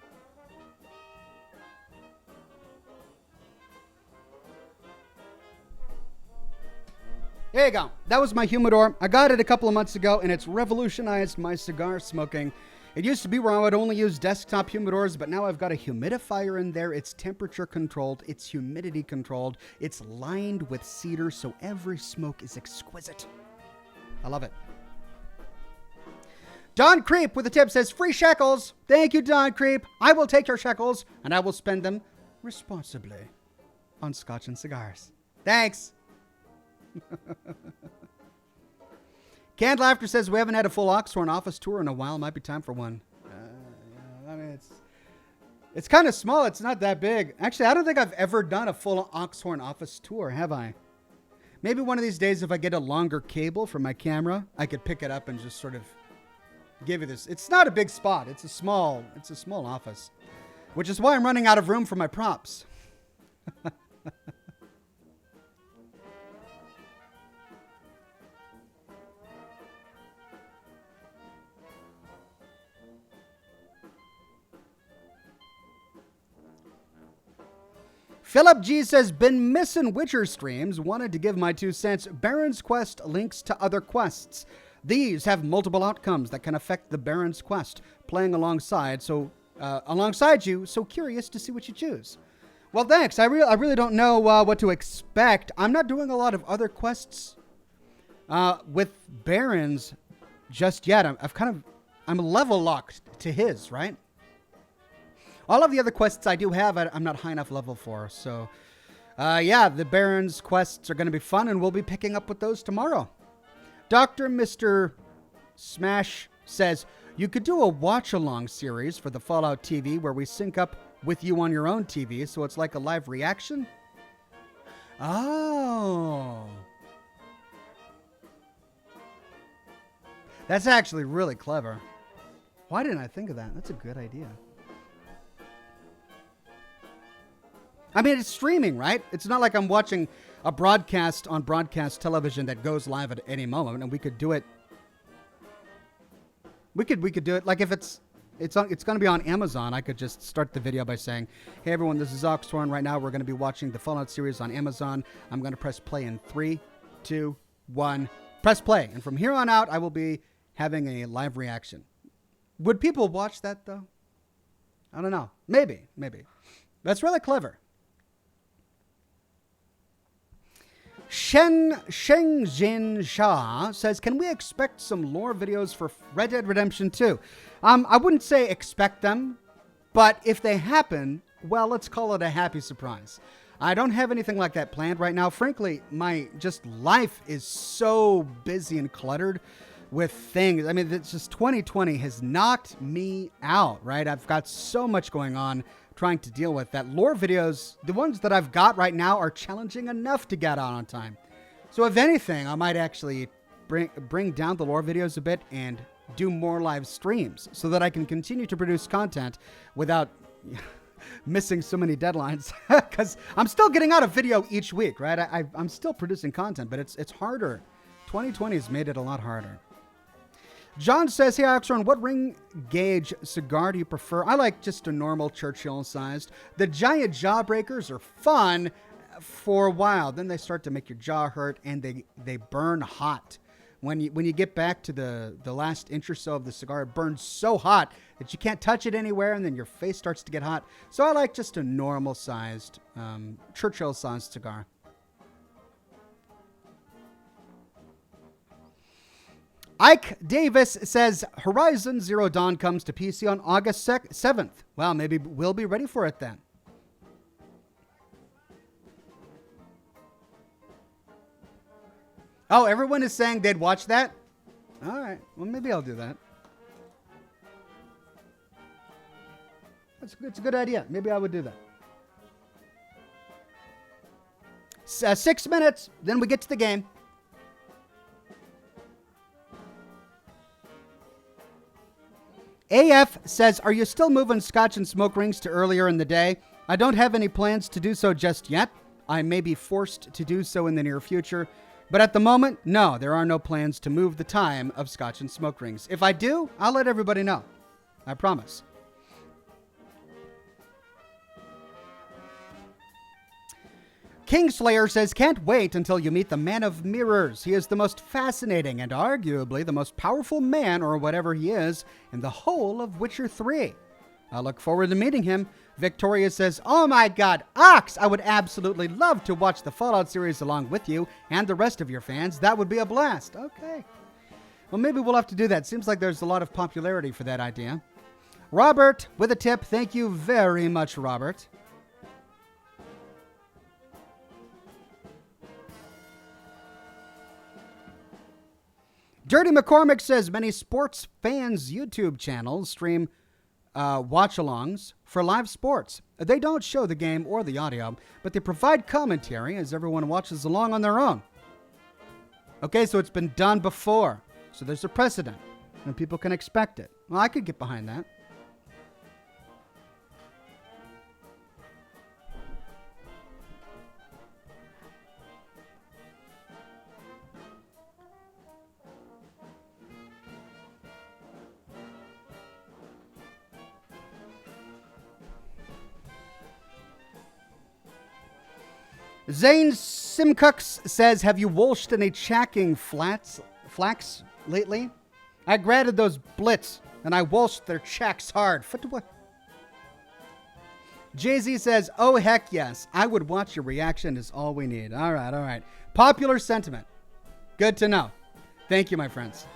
[SPEAKER 1] There you go. That was my humidor. I got it a couple of months ago, and it's revolutionized my cigar smoking. It used to be where I would only use desktop humidors, but now I've got a humidifier in there. It's temperature controlled. It's humidity controlled. It's lined with cedar, so every smoke is exquisite. I love it. Don Creep with a tip says, free shekels. Thank you, Don Creep. I will take your shekels, and I will spend them responsibly on scotch and cigars. Thanks. Canned Laughter says, we haven't had a full Oxhorn office tour in a while. Might be time for one. I mean, it's kind of small. It's not that big. Actually, I don't think I've ever done a full Oxhorn office tour, have I? Maybe one of these days, if I get a longer cable for my camera, I could pick it up and just sort of give you this. It's not a big spot. It's a small office, which is why I'm running out of room for my props. Philip G says, been missing Witcher streams. Wanted to give my 2 cents. Baron's Quest links to other quests. These have multiple outcomes that can affect the Baron's Quest. Playing alongside you, so curious to see what you choose. Well, thanks. I really don't know what to expect. I'm not doing a lot of other quests with Barons just yet. I'm level locked to his, right? All of the other quests I do have, I'm not high enough level for. So, yeah, the Baron's quests are going to be fun, and we'll be picking up with those tomorrow. Dr. Mr. Smash says, you could do a watch-along series for the Fallout TV where we sync up with you on your own TV, so it's like a live reaction. Oh. That's actually really clever. Why didn't I think of that? That's a good idea. I mean, it's streaming, right? It's not like I'm watching a broadcast on broadcast television that goes live at any moment, and we could do it. We could do it like if it's going to be on Amazon. I could just start the video by saying, "Hey everyone, this is Oxhorn. Right now, we're going to be watching the Fallout series on Amazon. I'm going to press play in 3, 2, 1. Press play, and from here on out, I will be having a live reaction." Would people watch that though? I don't know. Maybe. That's really clever. Shengjin Shah says, can we expect some lore videos for Red Dead Redemption 2? I wouldn't say expect them, but if they happen, well, let's call it a happy surprise. I don't have anything like that planned right now. Frankly, my just life is so busy and cluttered with things. I mean, it's just 2020 has knocked me out, right? I've got so much going on trying to deal with that. Lore videos, the ones that I've got right now are challenging enough to get out on time. So if anything, I might actually bring down the lore videos a bit and do more live streams so that I can continue to produce content without missing so many deadlines, because I'm still getting out a video each week, right? I'm still producing content, but it's harder. 2020 has made it a lot harder. John says, hey, Oxhorn, what ring gauge cigar do you prefer? I like just a normal Churchill-sized. The giant jawbreakers are fun for a while. Then they start to make your jaw hurt, and they burn hot. When you get back to the last inch or so of the cigar, it burns so hot that you can't touch it anywhere, and then your face starts to get hot. So I like just a normal-sized, Churchill-sized cigar. Ike Davis says, Horizon Zero Dawn comes to PC on August 7th. Well, maybe we'll be ready for it then. Oh, everyone is saying they'd watch that? All right. Well, maybe I'll do that. It's a good idea. Maybe I would do that. 6 minutes, then we get to the game. AF says, are you still moving Scotch and smoke rings to earlier in the day? I don't have any plans to do so just yet. I may be forced to do so in the near future. But at the moment, no, there are no plans to move the time of Scotch and smoke rings. If I do, I'll let everybody know. I promise. Kingslayer says, can't wait until you meet the Man of Mirrors. He is the most fascinating and arguably the most powerful man, or whatever he is, in the whole of Witcher 3. I look forward to meeting him. Victoria says, oh my god, Ox, I would absolutely love to watch the Fallout series along with you and the rest of your fans. That would be a blast. Okay. Well, maybe we'll have to do that. Seems like there's a lot of popularity for that idea. Robert with a tip. Thank you very much, Robert. Dirty McCormick says, many sports fans' YouTube channels stream watch-alongs for live sports. They don't show the game or the audio, but they provide commentary as everyone watches along on their own. Okay, so it's been done before. So there's a precedent, and people can expect it. Well, I could get behind that. Zane Simcux says, have you walshed any chacking flax lately? I granted those blitz, and I walshed their checks hard. Jay-Z says, oh, heck yes. I would watch your reaction is all we need. All right, all right. Popular sentiment. Good to know. Thank you, my friends.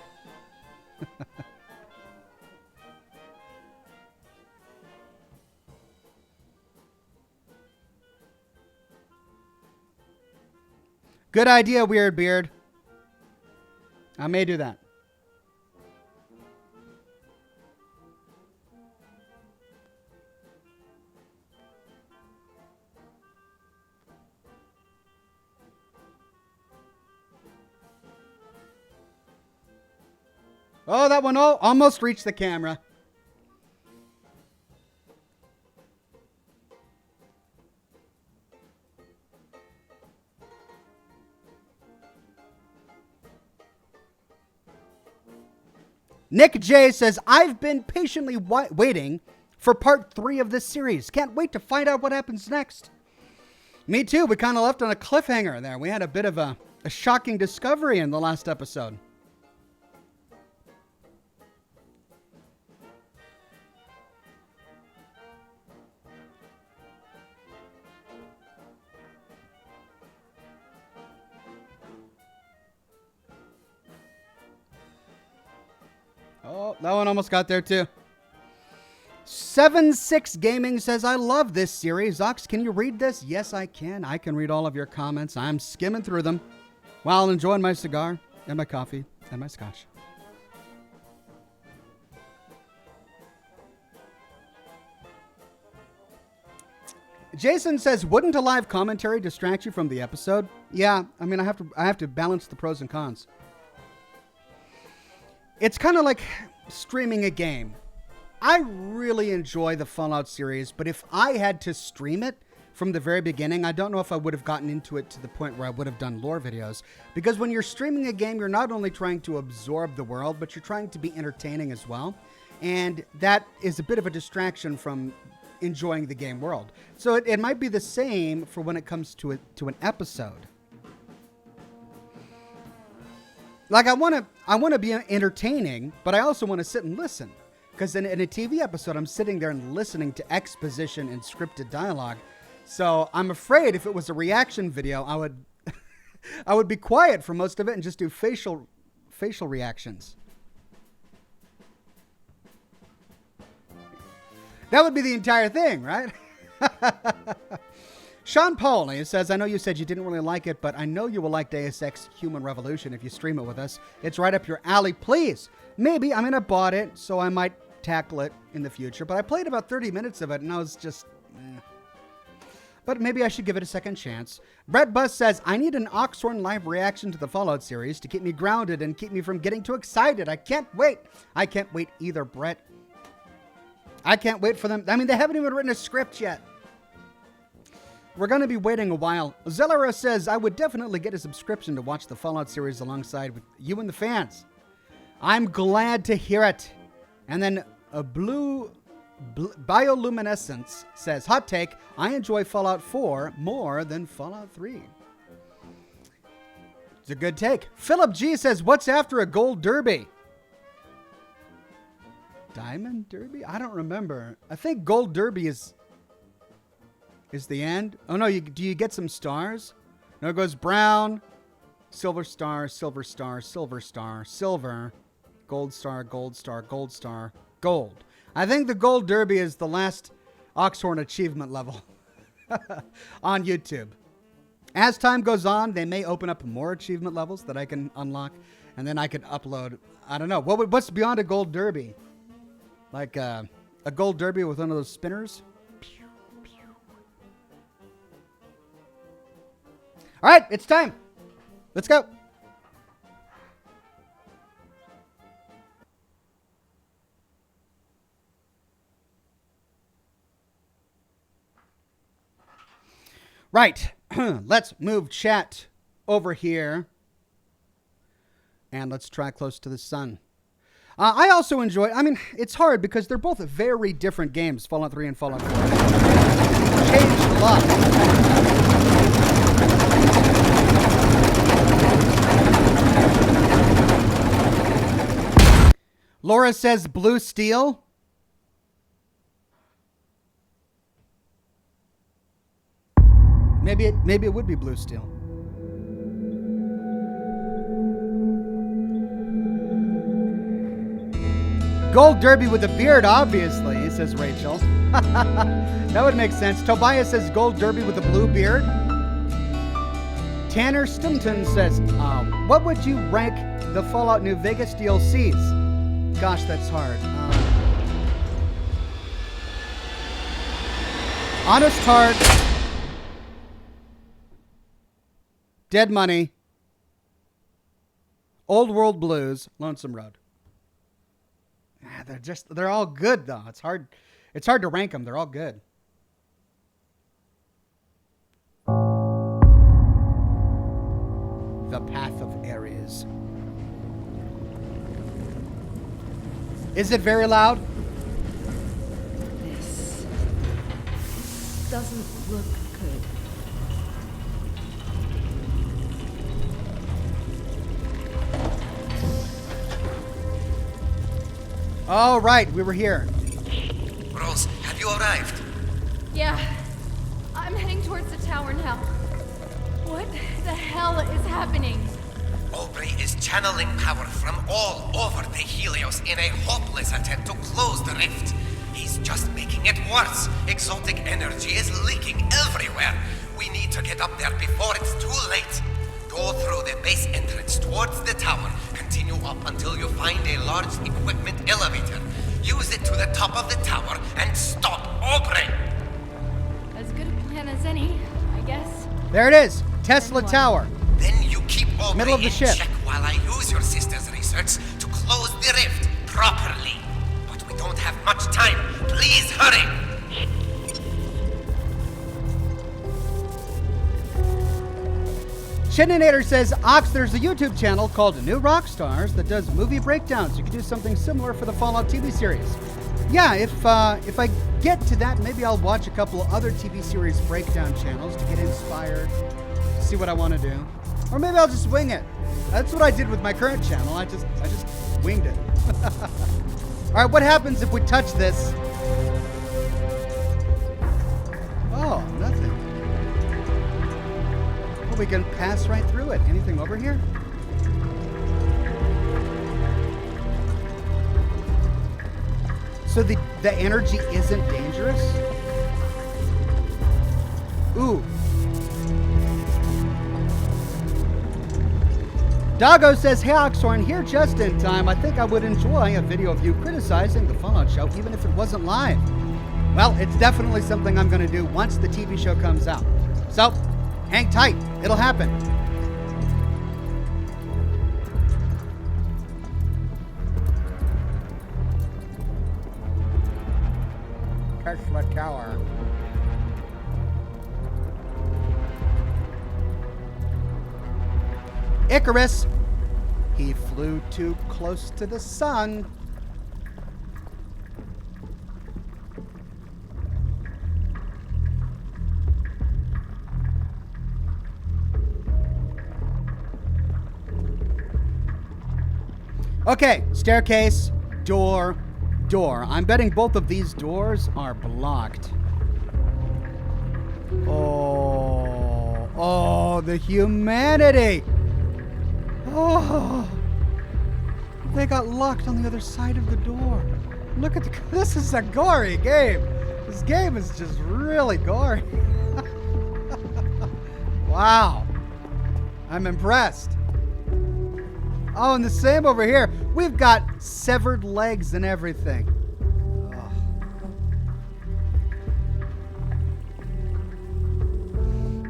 [SPEAKER 1] Good idea, Weird Beard. I may do that. Oh, that one almost reached the camera. Nick J says, I've been patiently waiting for part 3 of this series. Can't wait to find out what happens next. Me too. We kind of left on a cliffhanger there. We had a bit of a shocking discovery in the last episode. Oh, that one almost got there too. 76 Gaming says, I love this series. Ox, can you read this? Yes, I can. I can read all of your comments. I'm skimming through them while enjoying my cigar and my coffee and my scotch. Jason says, wouldn't a live commentary distract you from the episode? Yeah, I mean, I have to balance the pros and cons. It's kind of like streaming a game. I really enjoy the Fallout series, but if I had to stream it from the very beginning, I don't know if I would have gotten into it to the point where I would have done lore videos. Because when you're streaming a game, you're not only trying to absorb the world, but you're trying to be entertaining as well. And that is a bit of a distraction from enjoying the game world. So it might be the same for when it comes to an episode. Like I want to be entertaining, but I also want to sit and listen. Because in a TV episode, I'm sitting there and listening to exposition and scripted dialogue. So I'm afraid if it was a reaction video, I would be quiet for most of it and just do facial reactions. That would be the entire thing, right? Sean Paul says, I know you said you didn't really like it, but I know you will like Deus Ex Human Revolution if you stream it with us. It's right up your alley. Please. Maybe. I mean, I bought it, so I might tackle it in the future. But I played about 30 minutes of it, and I was just... But maybe I should give it a second chance. Brett Bus says, I need an Oxhorn live reaction to the Fallout series to keep me grounded and keep me from getting too excited. I can't wait. I can't wait either, Brett. I can't wait for them. I mean, they haven't even written a script yet. We're going to be waiting a while. Zellara says, I would definitely get a subscription to watch the Fallout series alongside with you and the fans. I'm glad to hear it. And then a Bioluminescence says, hot take, I enjoy Fallout 4 more than Fallout 3. It's a good take. Philip G says, what's after a gold derby? Diamond Derby? I don't remember. I think Gold Derby is the end. Oh no, do you get some stars? No, it goes brown, silver star, silver star, silver star, silver, gold star, gold star, gold star, gold. I think the Gold Derby is the last Oxhorn achievement level on YouTube. As time goes on, they may open up more achievement levels that I can unlock, and then I can upload. I don't know. What's beyond a Gold Derby? Like a gold derby with one of those spinners. All right, it's time. Let's go. Right. Let's move chat over here. And let's try close to the sun. I also enjoy, I mean, it's hard because they're both very different games, Fallout 3 and Fallout 4. Changed a lot. Laura says blue steel. Maybe it would be blue steel. Gold derby with a beard, obviously, says Rachel. That would make sense. Tobias says gold derby with a blue beard. Tanner Stinton says, what would you rank the Fallout New Vegas DLCs? Gosh, that's hard. Honest Heart. Dead Money. Old World Blues. Lonesome Road. They're all good though. It's hard to rank them. They're all good. The Path of Ares. Is it very loud?
[SPEAKER 2] This doesn't look good.
[SPEAKER 1] All right, we were here.
[SPEAKER 3] Rose, have you arrived?
[SPEAKER 2] Yeah, I'm heading towards the tower now. What the hell is happening?
[SPEAKER 3] Aubrey is channeling power from all over the Helios in a hopeless attempt to close the rift. He's just making it worse. Exotic energy is leaking everywhere. We need to get up there before it's too late. Go through the base entrance towards the tower. Continue up until you find a large equipment elevator. Use it to the top of the tower and stop Aubrey.
[SPEAKER 2] As good a plan as any, I guess.
[SPEAKER 1] There it is. Tesla
[SPEAKER 2] Then what?
[SPEAKER 1] Tower.
[SPEAKER 3] Then you keep Aubrey
[SPEAKER 1] Middle of the
[SPEAKER 3] in
[SPEAKER 1] ship.
[SPEAKER 3] check while I use your sister's research to close the rift properly. But we don't have much time. Please hurry.
[SPEAKER 1] Shenanator says, Ox, there's a YouTube channel called New Rockstars that does movie breakdowns. You could do something similar for the Fallout TV series. Yeah, if I get to that, maybe I'll watch a couple of other TV series breakdown channels to get inspired, see what I want to do. Or maybe I'll just wing it. That's what I did with my current channel. I just winged it. All right, what happens if we touch this? Oh, nothing. Well, we can pass right through it. Anything over here? So the energy isn't dangerous? Ooh. Doggo says, hey Oxhorn, here just in time. I think I would enjoy a video of you criticizing the Fallout show, even if it wasn't live. Well, it's definitely something I'm going to do once the TV show comes out. So, hang tight. It'll happen. Tesla Tower. Icarus. He flew too close to the sun. Okay, staircase, door. I'm betting both of these doors are blocked. Oh, the humanity. Oh, they got locked on the other side of the door. Look at this is a gory game. This game is just really gory. Wow. I'm impressed. Oh, and the same over here. We've got severed legs and everything.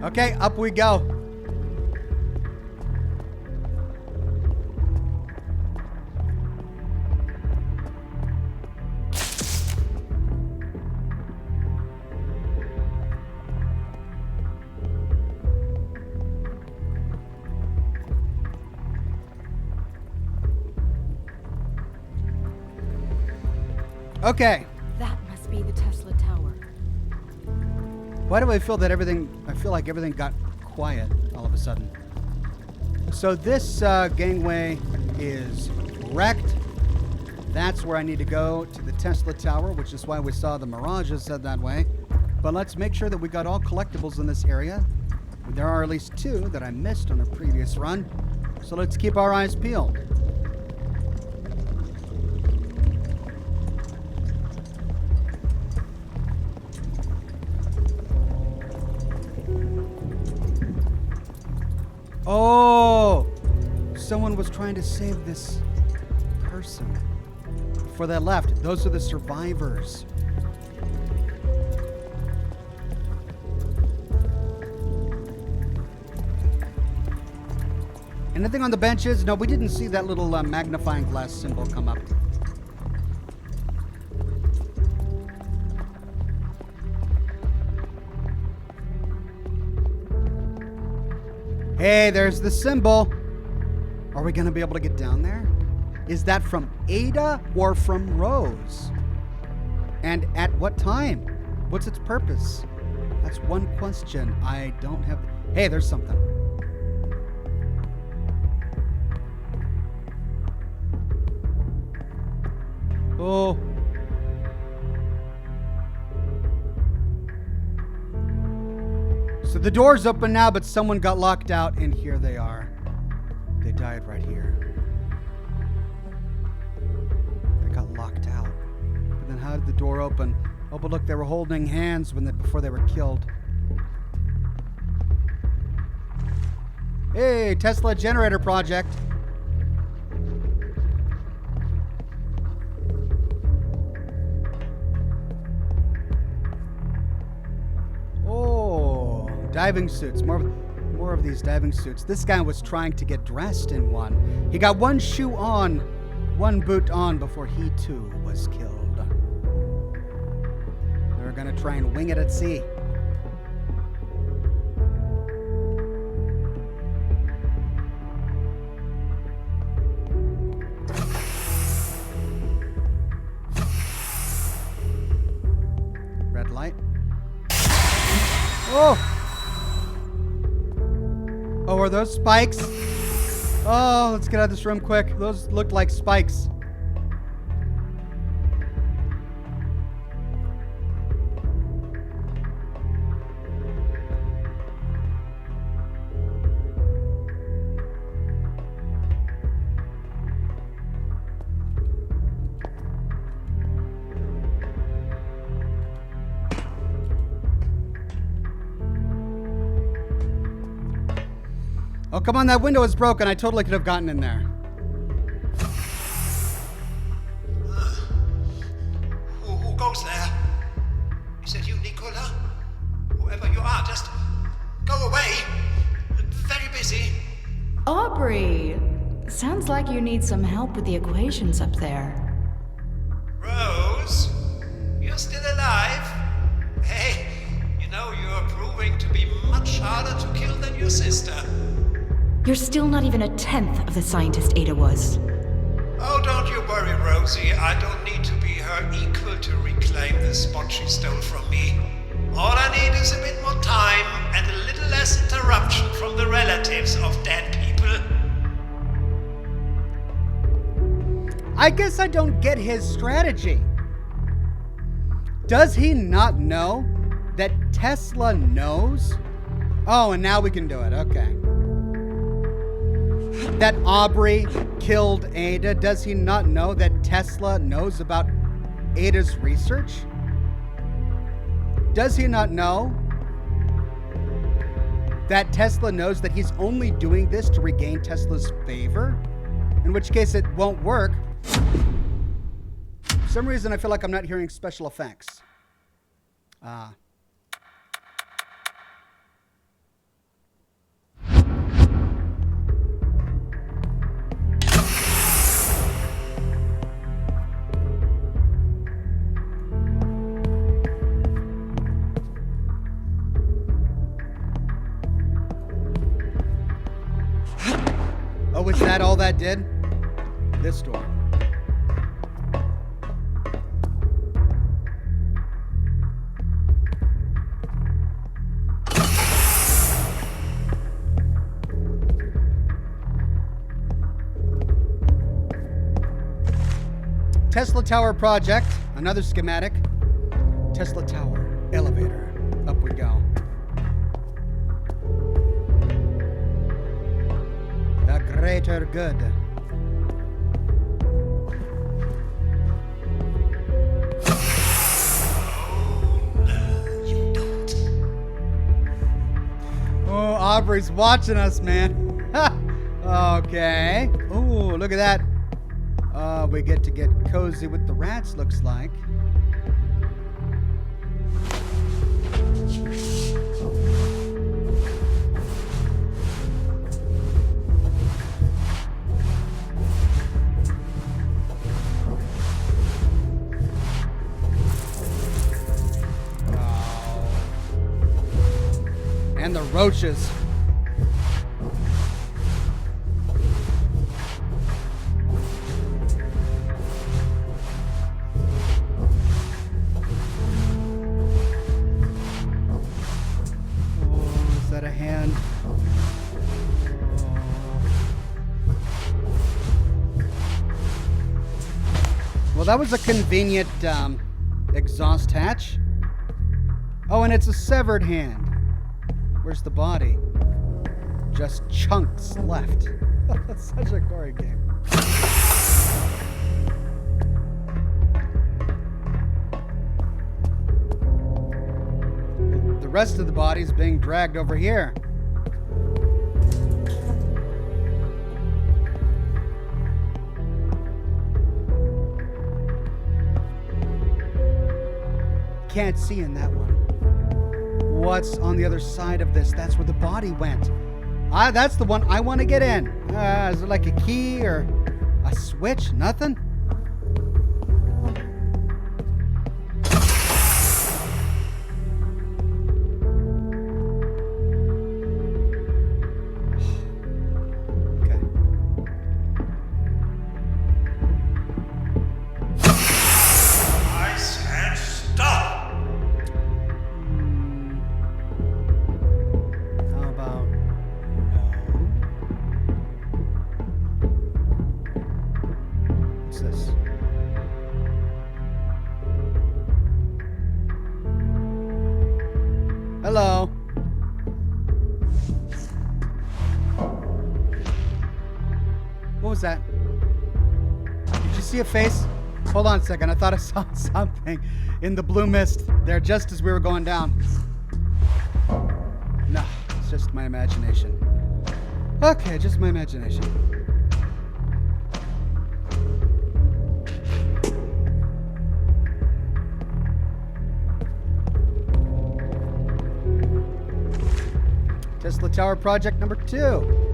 [SPEAKER 1] Oh. Okay, up we go. Okay.
[SPEAKER 2] That must be the Tesla Tower.
[SPEAKER 1] Why do I feel that I feel like everything got quiet all of a sudden? So this gangway is wrecked. That's where I need to go, to the Tesla Tower, which is why we saw the Mirages said that way. But let's make sure that we got all collectibles in this area. There are at least 2 that I missed on a previous run. So let's keep our eyes peeled. Oh, someone was trying to save this person before they left. Those are the survivors. Anything on the benches? No, we didn't see that little magnifying glass symbol come up. Hey, there's the symbol. Are we going to be able to get down there? Is that from Ada or from Rose? And at what time? What's its purpose? That's one question I don't have. Hey, there's something. Oh. So the door's open now, but someone got locked out, and here they are. They died right here. They got locked out. But then how did the door open? Oh, but look, they were holding hands before they were killed. Hey, Tesla generator project. Oh, diving suits. More of these diving suits. This guy was trying to get dressed in one. He got one shoe on, one boot on before he too was killed. They were gonna try and wing it at sea. Red light. Oh! Oh, are those spikes? Oh, let's get out of this room quick. Those looked like spikes. Oh, come on, that window is broken. I totally could have gotten in there.
[SPEAKER 3] Who goes there? Is it you, Nicola? Whoever you are, just go away. Very busy.
[SPEAKER 2] Aubrey! Sounds like you need some help with the equations up there.
[SPEAKER 3] Rose? You're still alive? Hey, you know you're proving to be much harder to kill than your sister.
[SPEAKER 2] You're still not even a tenth of the scientist Ada was.
[SPEAKER 3] Oh, don't you worry, Rosie. I don't need to be her equal to reclaim the spot she stole from me. All I need is a bit more time and a little less interruption from the relatives of dead people.
[SPEAKER 1] I guess I don't get his strategy. Does he not know that Tesla knows? Oh, and now we can do it. Okay. That Aubrey killed Ada. Does he not know that Tesla knows about Ada's research? Does he not know that Tesla knows that he's only doing this to regain Tesla's favor? In which case it won't work. For some reason I feel like I'm not hearing special effects. Oh, was that all that did? This door. Tesla Tower project. Another schematic. Tesla Tower. Elevator. Up we go. The greater good.
[SPEAKER 3] You don't.
[SPEAKER 1] Oh, Aubrey's watching us, man. Okay. Oh, look at that. We get to get cozy with the rats, looks like. And the roaches. Oh, is that a hand? Well, that was a convenient exhaust hatch. Oh, and it's a severed hand. Where's the body? Just chunks left. That's such a gory game. The rest of the body's being dragged over here. Can't see in that one. What's on the other side of this? That's where the body went. That's the one I want to get in. Is it like a key or a switch? Nothing? Okay.
[SPEAKER 4] I said stop!
[SPEAKER 1] How about no? What's this? Hello. What was that? Did you see a face? Hold on a second. I thought I saw something in the blue mist there just as we were going down. No, it's just my imagination. Okay, just my imagination. Tesla Tower Project number 2.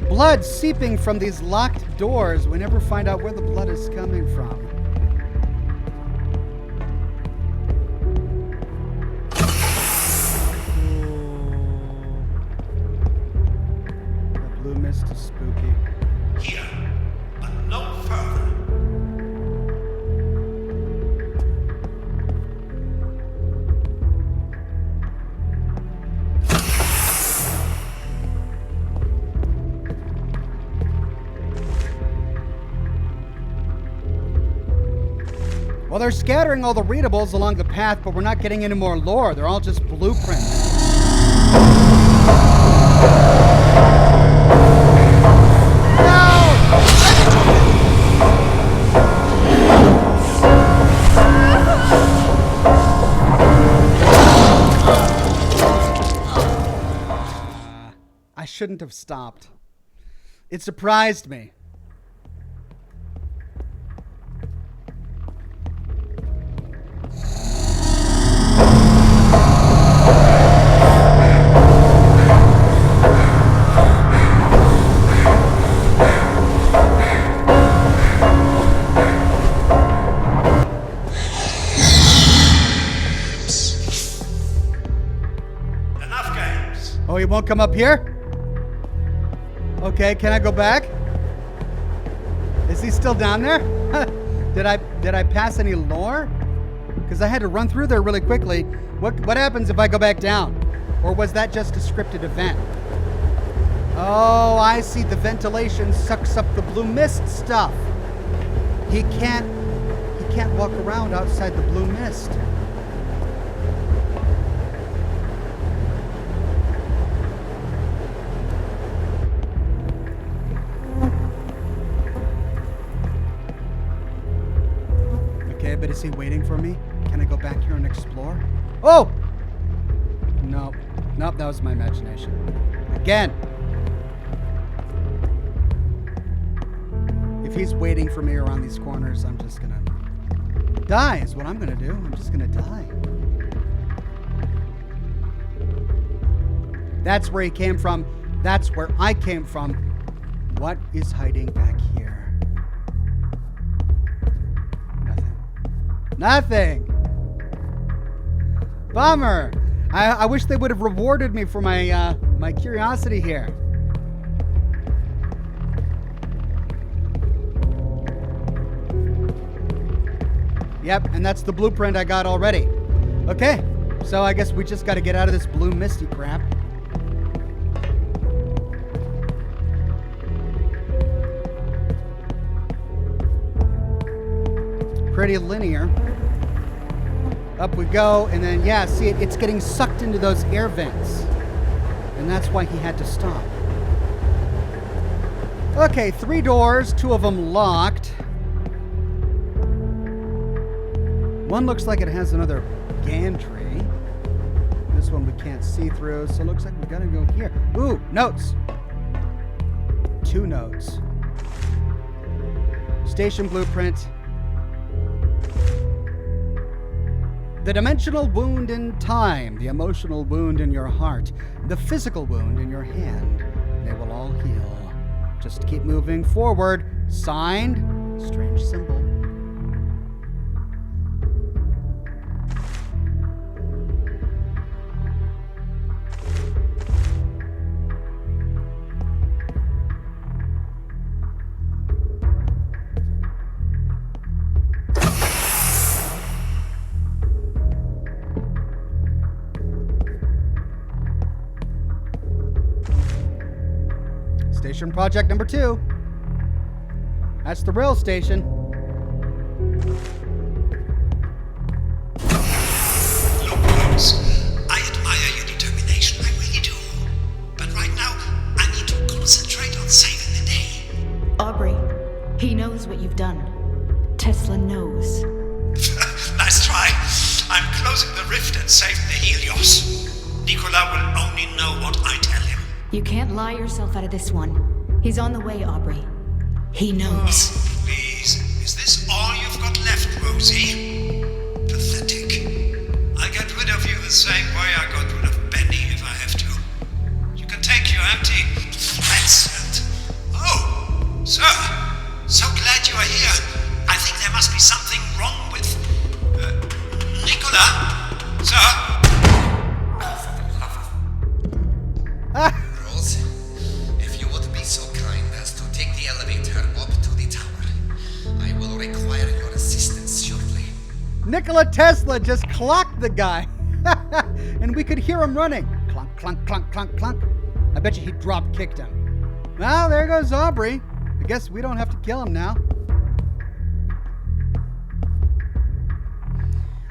[SPEAKER 1] Blood seeping from these locked doors. We never find out where the blood is coming from. The blue mist is spooky.
[SPEAKER 4] Here, but no further.
[SPEAKER 1] Well, they're scattering all the readables along the path, but we're not getting any more lore. They're all just blueprints. I shouldn't have stopped. It surprised me.
[SPEAKER 4] Enough games.
[SPEAKER 1] Oh, he won't come up here? Okay, can I go back? Is he still down there? Did I pass any lore? Because I had to run through there really quickly. What happens if I go back down? Or was that just a scripted event? Oh, I see. The ventilation sucks up the blue mist stuff. He can't walk around outside the blue mist. Okay, but is he waiting for me? Can I go back here and explore? Oh! Nope. Nope, that was my imagination. Again. If he's waiting for me around these corners, I'm just gonna die is what I'm gonna do. I'm just gonna die. That's where he came from. That's where I came from. What is hiding back here? Nothing. Bummer. I wish they would have rewarded me for my my curiosity here. Yep, and that's the blueprint I got already. Okay, so I guess we just got to get out of this blue misty crap. Pretty linear. Up we go, and then, yeah, see, it's getting sucked into those air vents. And that's why he had to stop. Okay, 3 doors, 2 of them locked. One looks like it has another gantry. This one we can't see through, so it looks like we gotta go here. Ooh, notes. 2 notes. Station blueprint. The dimensional wound in time, the emotional wound in your heart, the physical wound in your hand, they will all heal. Just keep moving forward. Signed, strange symbol. Station project number 2. That's the rail station.
[SPEAKER 4] Look, Rose, I admire your determination, I really do. But right now, I need to concentrate on saving the day.
[SPEAKER 2] Aubrey, he knows what you've done. Tesla knows.
[SPEAKER 4] Nice try. I'm closing the rift and saving the Helios. Nicola will only know what I tell him.
[SPEAKER 2] You can't lie yourself out of this one. He's on the way, Aubrey. He knows.
[SPEAKER 4] Please, is this all you've got left, Rosie? Pathetic. I'll get rid of you the same way I got rid of Benny if I have to. You can take your empty threats and... Oh, sir, so glad you are here. I think there must be something wrong with... Nicola? Sir?
[SPEAKER 3] Rose, if you would be so kind as to take the elevator up to the tower, I will require your assistance shortly.
[SPEAKER 1] Nikola Tesla just clocked the guy. And we could hear him running. Clunk, clunk, clunk, clunk, clunk. I bet you he drop kicked him. Well, there goes Aubrey. I guess we don't have to kill him now.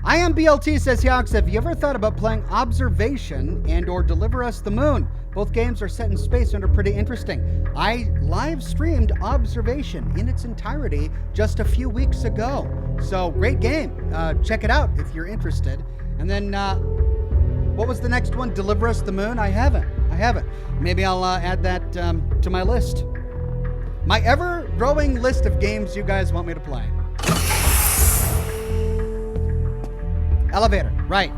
[SPEAKER 1] I am BLT says, Yox, have you ever thought about playing Observation and or Deliver Us the Moon? Both games are set in space and are pretty interesting. I live streamed Observation in its entirety just a few weeks ago. So great game. Check it out if you're interested. And then, what was the next one? Deliver Us the Moon? I haven't. Maybe I'll add that to my list. My ever-growing list of games you guys want me to play. Elevator, right.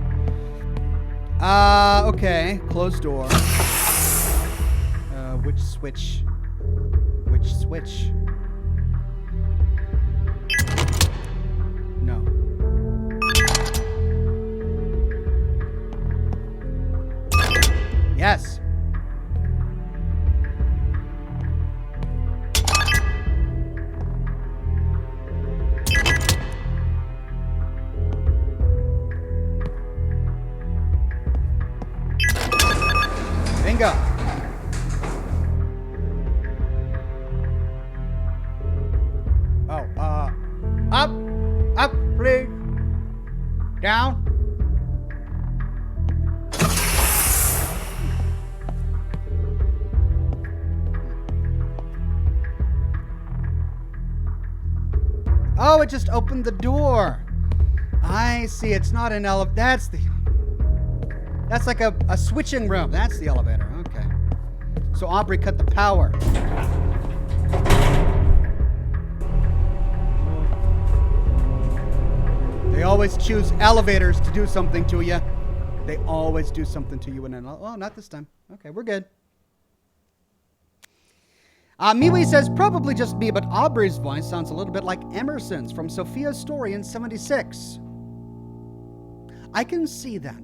[SPEAKER 1] Okay. Closed door. Which switch? Which switch? No. Yes. Bingo. Up, please. Down. Oh, it just opened the door. I see. It's not an elevator. That's like a switching room. That's the elevator. Okay. So Aubrey cut the power. They always choose elevators to do something to you. They always do something to you in an elevator. Oh, not this time. Okay, we're good. Miwi says, probably just me, but Aubrey's voice sounds a little bit like Emerson's from Sophia's Story in 76. I can see that.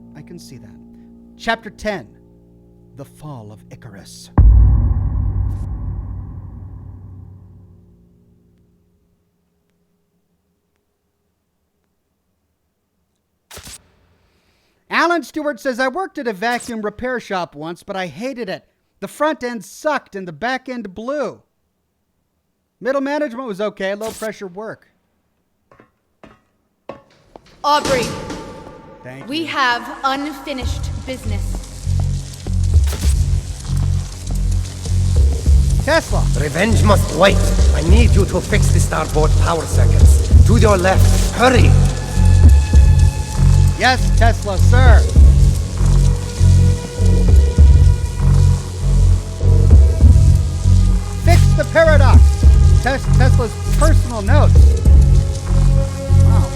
[SPEAKER 1] Chapter 10, The Fall of Icarus. Alan Stewart says, I worked at a vacuum repair shop once, but I hated it. The front end sucked and the back end blew. Middle management was okay, low pressure work.
[SPEAKER 2] Aubrey,
[SPEAKER 1] Thank
[SPEAKER 5] We
[SPEAKER 1] you.
[SPEAKER 5] have unfinished business.
[SPEAKER 1] Tesla.
[SPEAKER 3] Revenge must wait. I need you to fix the starboard power circuits. To your left. Hurry!
[SPEAKER 1] Yes, Tesla, sir. Fix the paradox. Tesla's personal notes. Wow.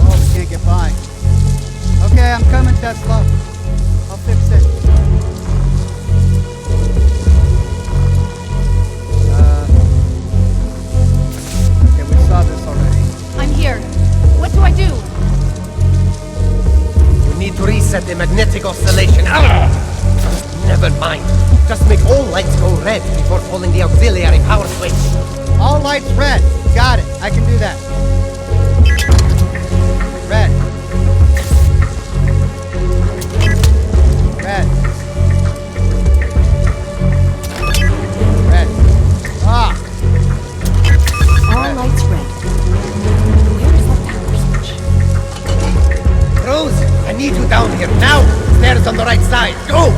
[SPEAKER 1] Oh, we can't get by. Okay, I'm coming, Tesla. I'll fix it. Okay, we saw this already.
[SPEAKER 5] I'm here. What do I do?
[SPEAKER 3] You need to reset the magnetic oscillation. Never mind. Just make all lights go red before pulling the auxiliary power switch.
[SPEAKER 1] All lights red. Got it. I can do that. Red. Red. Red. Ah.
[SPEAKER 2] All lights red. Where is that power switch?
[SPEAKER 3] Rose, I need you down here now. Stairs on the right side. Go!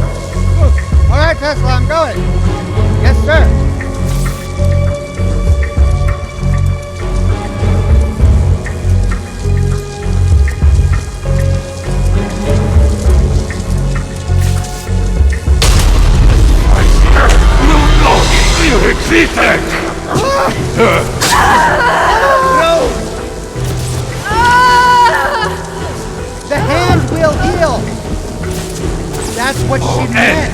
[SPEAKER 1] All right, Tesla, I'm going. Yes, sir.
[SPEAKER 4] You existed!
[SPEAKER 1] The hand will heal. That's what she meant.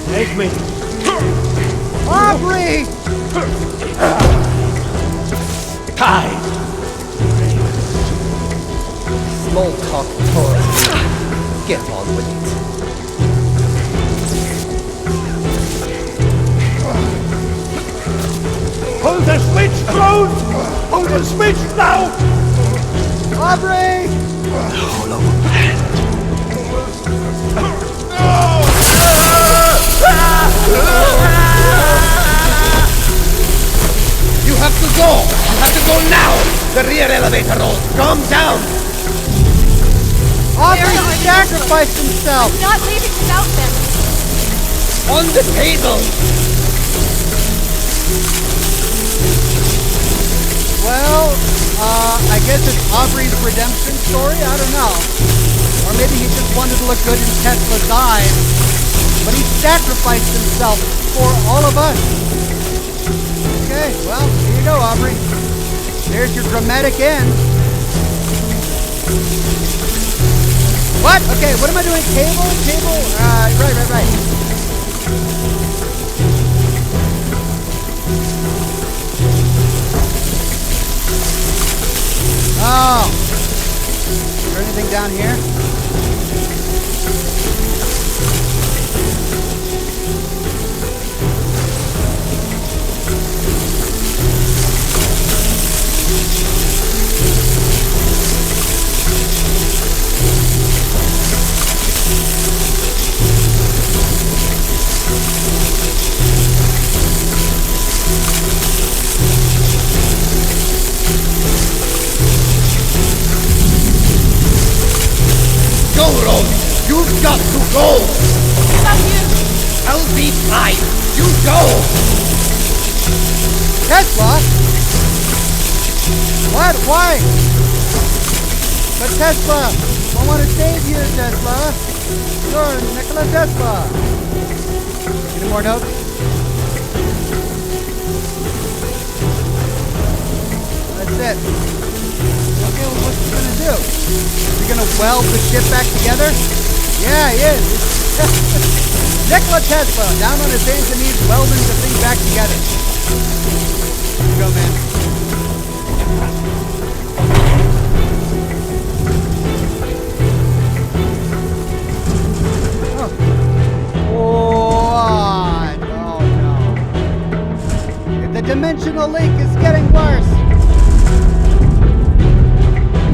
[SPEAKER 4] Take me.
[SPEAKER 1] Aubrey!
[SPEAKER 4] Time.
[SPEAKER 3] Small talk toys. Get on with it.
[SPEAKER 4] Hold the switch, Rose! Hold the switch now!
[SPEAKER 1] Aubrey!
[SPEAKER 3] You have to go! You have to go now! The rear elevator rolls. Calm down!
[SPEAKER 1] Aubrey sacrificed himself.
[SPEAKER 5] Not leaving without them.
[SPEAKER 3] On the table!
[SPEAKER 1] Well, I guess it's Aubrey's redemption story. I don't know. Or maybe he just wanted to look good in Tesla's eyes. But he sacrificed himself for all of us. Okay, well, here you go, Aubrey. There's your dramatic end. What? Okay, what am I doing? Cable? Cable? Right. Oh. Is there anything down here?
[SPEAKER 3] Go, Rose! You've got to go!
[SPEAKER 5] What about you?
[SPEAKER 3] I'll be fine! You go!
[SPEAKER 1] Tesla? What? Why? But Tesla, I want to save you, Tesla. You're Nikola Tesla. Any more notes? That's it. Okay, well, what's he gonna do? Is he gonna weld the ship back together? Yeah, he is. Nikola Tesla, down on his hands and knees, welding the thing back together. Here you go, man. What? Oh no. The dimensional leak is getting worse.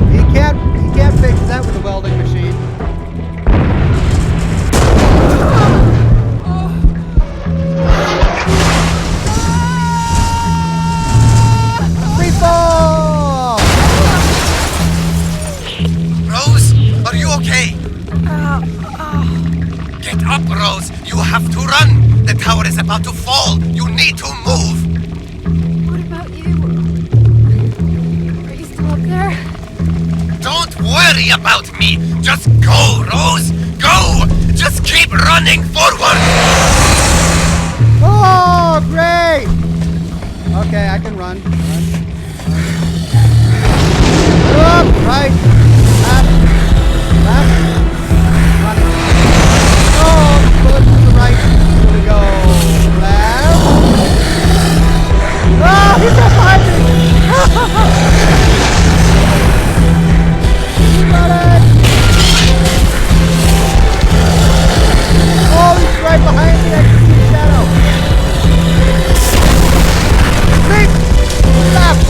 [SPEAKER 1] He can't fix that with a welding machine.
[SPEAKER 3] have to run! The tower is about to fall! You need to move!
[SPEAKER 5] What about you? Are you still up there?
[SPEAKER 3] Don't worry about me! Just go, Rose! Go! Just keep running forward!
[SPEAKER 1] Oh, great! Okay, I can run. Up, right, left, running. Oh, bullet to the right. Here we go. Left. Oh, he's right behind me! You got it! Oh, he's right behind me. I can see the shadow. Leap! Left!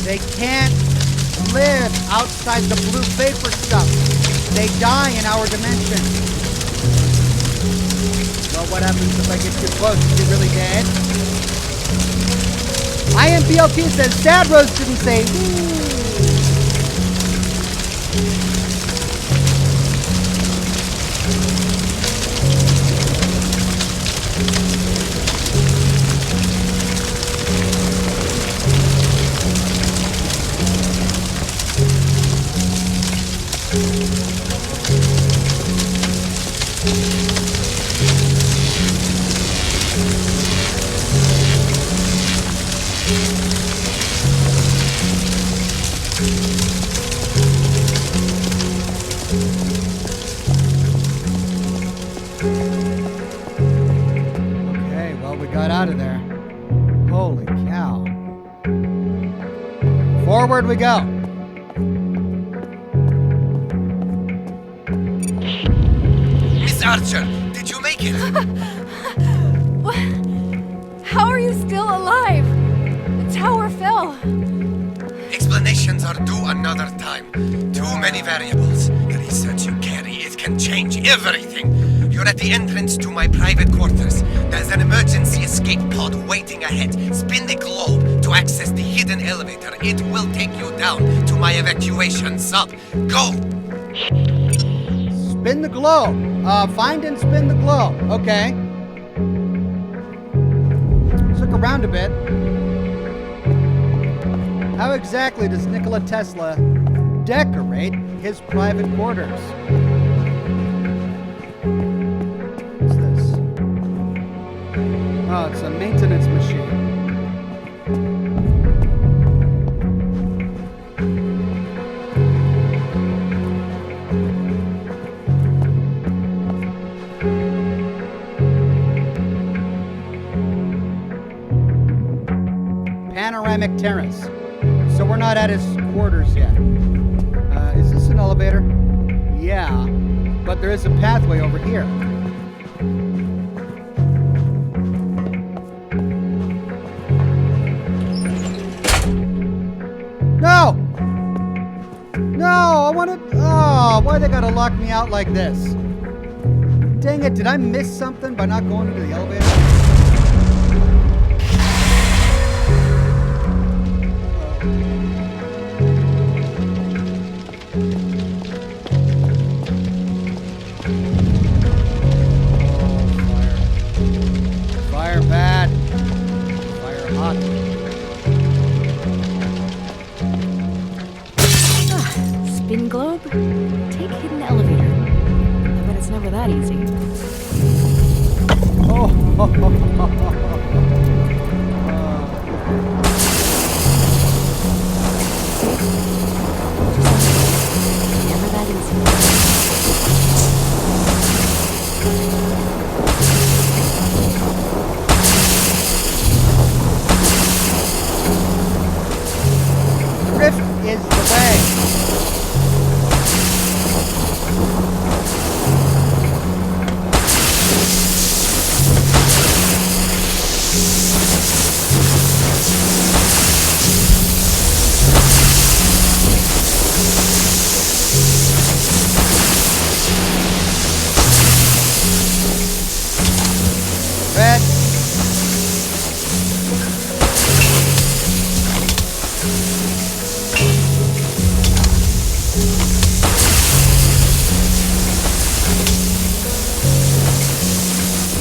[SPEAKER 1] They can't live outside the blue vapor stuff. They die in our dimension. Well, what happens if I get too close? Is he really dead? IMBLT says, Sad Rose didn't say, okay, well, we got out of there. Holy cow. Forward we go.
[SPEAKER 3] Miss Archer, did you make it?
[SPEAKER 5] What? How are you still alive? The tower fell.
[SPEAKER 3] Explanations are due another time. Too many variables. The research you carry, it can change everything. You're at the entrance to my private quarters. There's an emergency escape pod waiting ahead. Spin the globe to access the hidden elevator. It will take you down to my evacuation sub. Go!
[SPEAKER 1] Spin the globe. Find and spin the globe. Okay. Let's look around a bit. How exactly does Nikola Tesla decorate his private quarters? What's this? Oh, it's a maintenance machine. Panoramic terrace. So we're not at his quarters yet. Is this an elevator? Yeah, but there is a pathway over here. No! No, I want to... Oh, why they gotta lock me out like this? Dang it, did I miss something by not going into the elevator? Fire bad. Fire hot.
[SPEAKER 2] Spin globe? Take hidden elevator. I bet it's never that easy.
[SPEAKER 1] Oh.
[SPEAKER 2] Never that easy.
[SPEAKER 1] Rift is the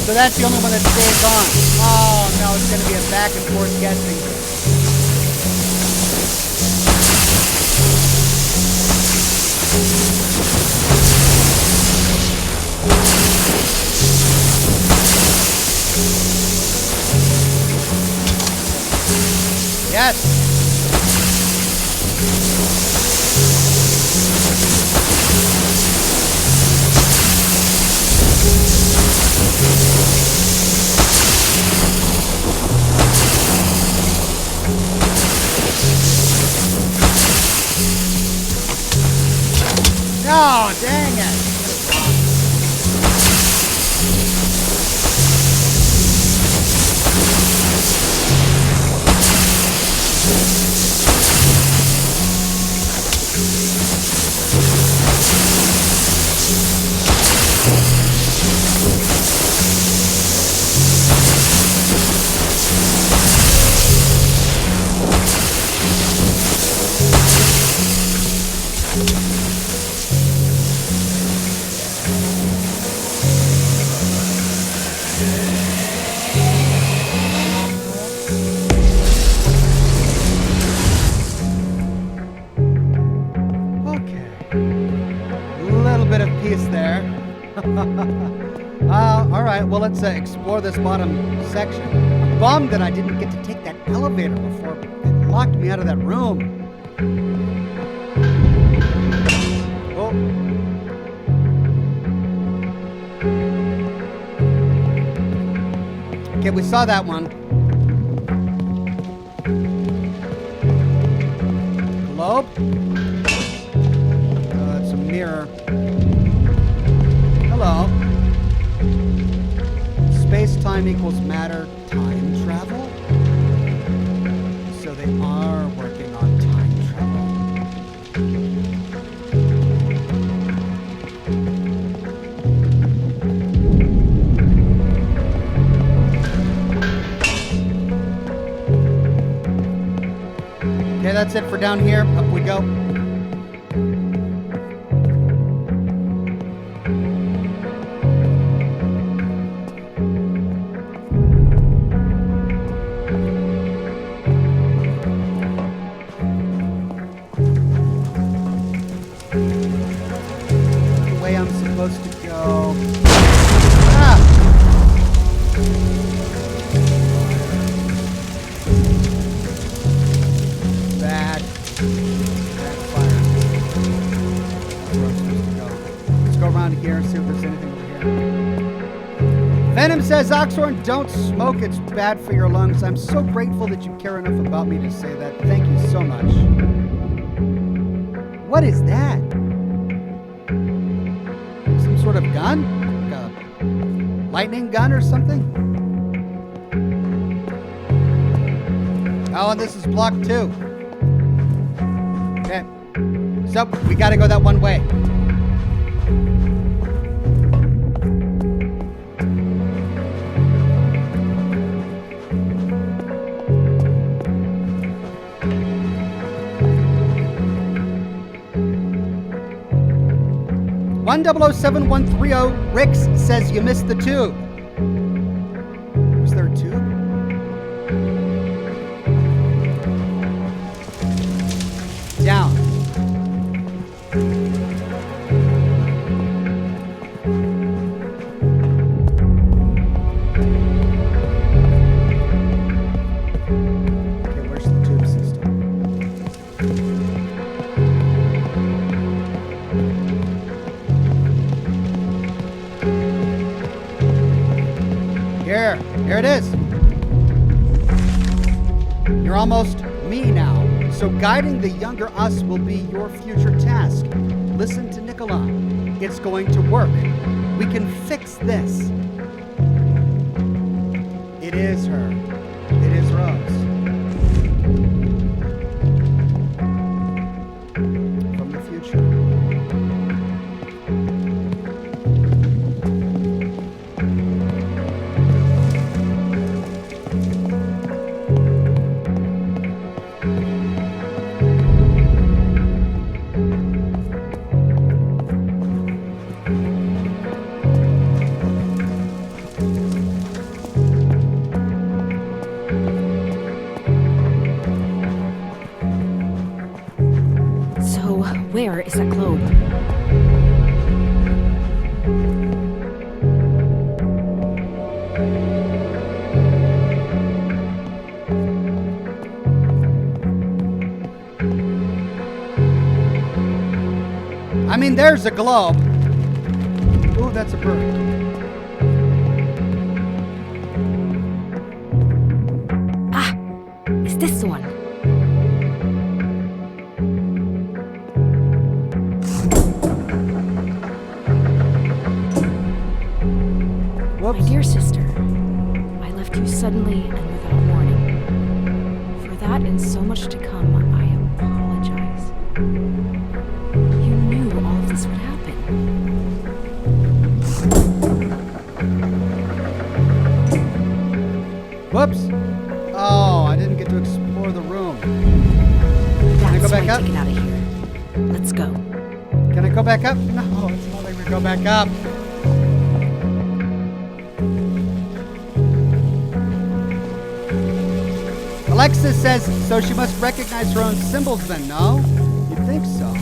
[SPEAKER 1] So that's the only one that stays on. Oh, no, it's going to be a back and forth guessing. Yes. Oh, dang it. Alright, well, let's explore this bottom section. I'm bummed that I didn't get to take that elevator before it locked me out of that room. Oh. Okay, we saw that one. Globe? It's a mirror. Hello. Space-time equals matter, time travel? So they are working on time travel. Okay, that's it for down here. Up we go. Says Oxhorn, don't smoke, it's bad for your lungs. I'm so grateful that you care enough about me to say that. Thank you so much. What is that? Some sort of gun? Like a lightning gun or something? Oh, and this is block 2. Okay. So, we gotta go that one way. One 007130 Rix says you missed the tube. Was there a tube? Down. Okay, where's the tube system? Here it is. You're almost me now, so guiding the younger us will be your future task. Listen to Nicola. It's going to work. We can fix this. It is her. It is Rose. From the future.
[SPEAKER 2] there is that globe.
[SPEAKER 1] I mean, there's a globe. Ooh, that's a bird.
[SPEAKER 2] Ah! Is this the one?
[SPEAKER 1] Whoops.
[SPEAKER 2] My dear sister, I left you suddenly and without warning. For that and so much to come, I apologize. You knew all of this would happen.
[SPEAKER 1] Whoops. Oh, I didn't get to explore the room. Can I go back up?
[SPEAKER 2] That's why I took it out of here. Let's go.
[SPEAKER 1] Can I go back up? No, it's not like we go back up. Alexis says, so she must recognize her own symbols then, no? You'd think so.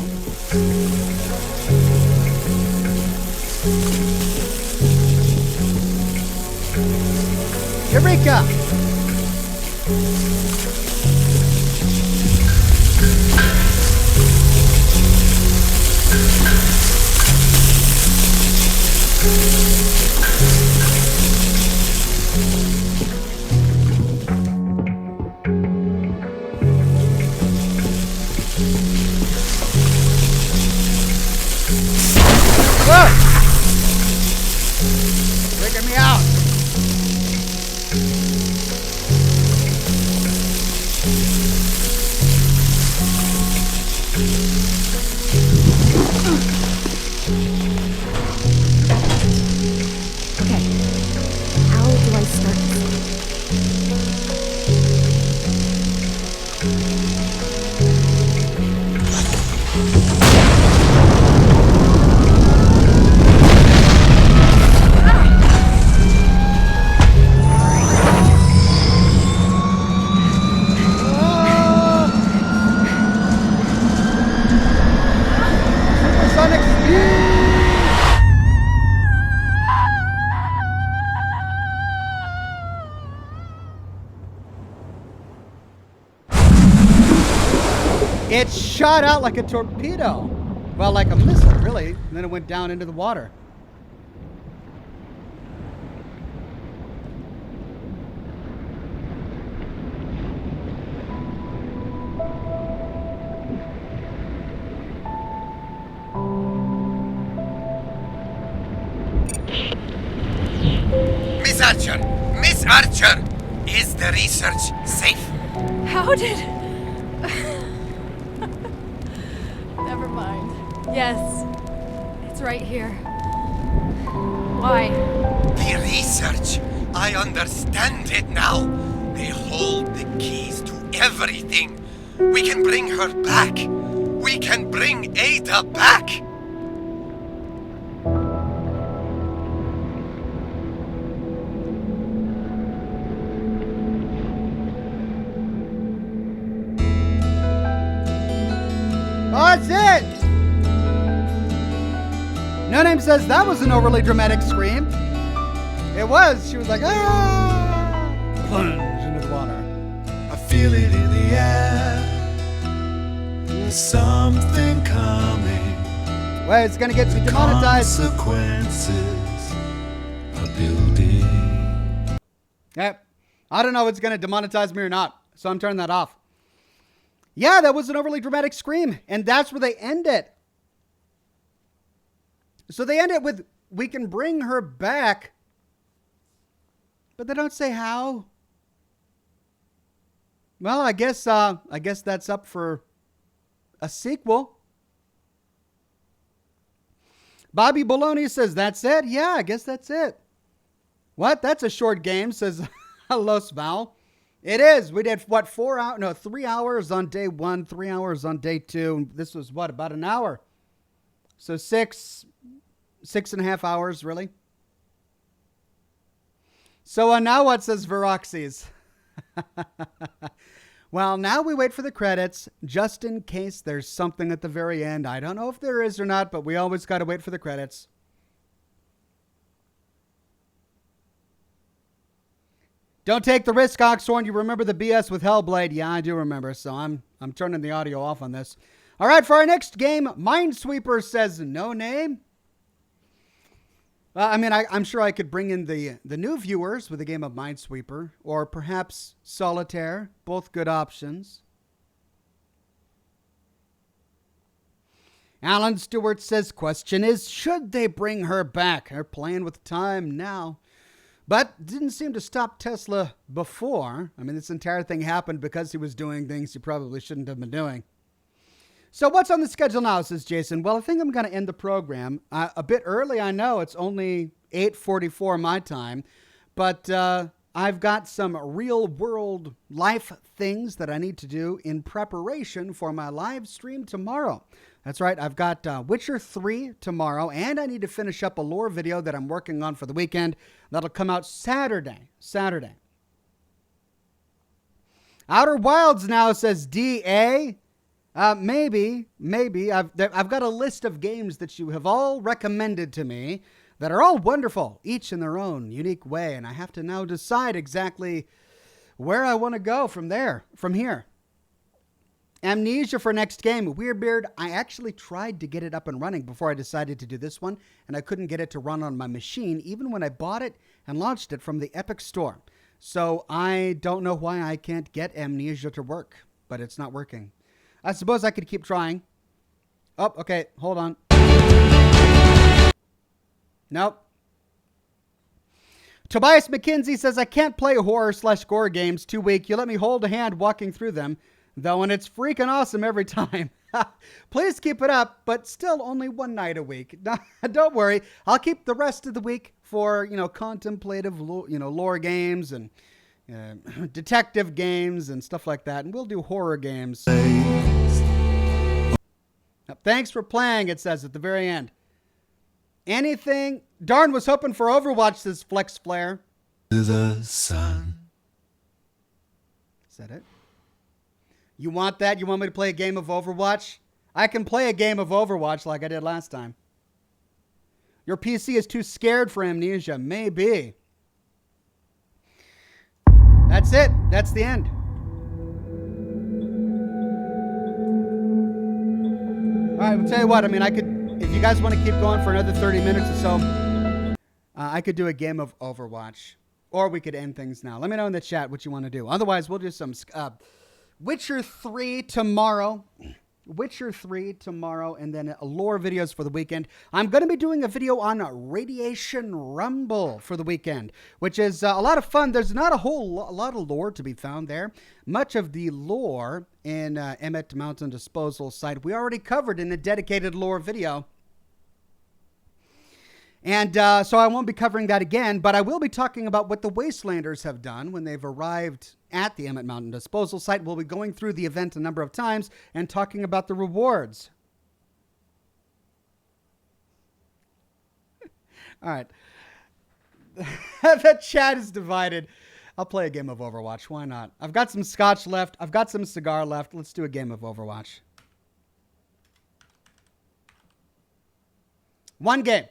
[SPEAKER 1] Eureka! Whoa! Freaking me out.
[SPEAKER 2] Okay. How do I start this?
[SPEAKER 1] Supersonic speed! It shot out like a torpedo. Well, like a missile, really. And then it went down into the water.
[SPEAKER 3] Miss Archer! Miss Archer! Is the research safe?
[SPEAKER 5] How did... Never mind. Yes. It's right here. Why?
[SPEAKER 3] The research. I understand it now. They hold the keys to everything. We can bring her back. We can bring Ada back.
[SPEAKER 1] Oh, that's it! No Name says that was an overly dramatic scream. It was. She was like, ah! Plunge into the water.
[SPEAKER 6] I feel it in the air. There's something coming.
[SPEAKER 1] Well, it's gonna get demonetized.
[SPEAKER 6] Consequences are building.
[SPEAKER 1] Yep. I don't know if it's gonna demonetize me or not, so I'm turning that off. Yeah, that was an overly dramatic scream, and that's where they end it. So they end it with, we can bring her back, but they don't say how. Well, I guess that's up for a sequel. Bobby Bologna says, that's it? Yeah, I guess that's it. What? That's a short game, says Los Val. It is. We did, what, 3 hours on day 1, 3 hours on day 2. This was, what, about an hour? So 6.5 hours, really. So now what, says Veroxes? Well, now we wait for the credits, just in case there's something at the very end. I don't know if there is or not, but we always got to wait for the credits. Don't take the risk, Oxhorn. You remember the BS with Hellblade? Yeah, I do remember, so I'm turning the audio off on this. All right, for our next game, Minesweeper says no name. I'm sure I could bring in the new viewers with a game of Minesweeper, or perhaps Solitaire. Both good options. Alan Stewart says, question is, should they bring her back? They're playing with time now. But didn't seem to stop Tesla before. I mean, this entire thing happened because he was doing things he probably shouldn't have been doing. So what's on the schedule now, says Jason? Well, I think I'm going to end the program a bit early. I know it's only 8:44 my time, but I've got some real world life things that I need to do in preparation for my live stream tomorrow. That's right. I've got Witcher 3 tomorrow, and I need to finish up a lore video that I'm working on for the weekend. That'll come out Saturday. Outer Wilds now, says DA. Maybe. I've got a list of games that you have all recommended to me that are all wonderful, each in their own unique way. And I have to now decide exactly where I want to go from here. Amnesia for next game. Weirdbeard, I actually tried to get it up and running before I decided to do this one, and I couldn't get it to run on my machine, even when I bought it and launched it from the Epic Store. So I don't know why I can't get Amnesia to work, but it's not working. I suppose I could keep trying. Oh, okay. Hold on. Nope. Tobias McKenzie says, I can't play horror/gore games. Too weak. You let me hold a hand walking through them, though, and it's freaking awesome every time. Please keep it up, but still only one night a week. Don't worry. I'll keep the rest of the week for, contemplative, lore games and detective games and stuff like that. And we'll do horror games. Thanks for playing, it says at the very end. Anything? Darn was hoping for Overwatch, says Flex Flare.
[SPEAKER 6] The sun.
[SPEAKER 1] Is that it? You want that? You want me to play a game of Overwatch? I can play a game of Overwatch like I did last time. Your PC is too scared for Amnesia. Maybe. That's it. That's the end. All right, I'll tell you what. I mean, I could, if you guys want to keep going for another 30 minutes or so, I could do a game of Overwatch. Or we could end things now. Let me know in the chat what you want to do. Otherwise, we'll do some Witcher 3 tomorrow. Witcher 3 tomorrow, and then lore videos for the weekend. I'm going to be doing a video on Radiation Rumble for the weekend, which is a lot of fun. There's not a lot of lore to be found there. Much of the lore in Emmett Mountain Disposal site we already covered in a dedicated lore video. And so I won't be covering that again, but I will be talking about what the Wastelanders have done when they've arrived at the Emmett Mountain Disposal site. We'll be going through the event a number of times and talking about the rewards. All right. That chat is divided. I'll play a game of Overwatch. Why not? I've got some Scotch left. I've got some cigar left. Let's do a game of Overwatch. One game.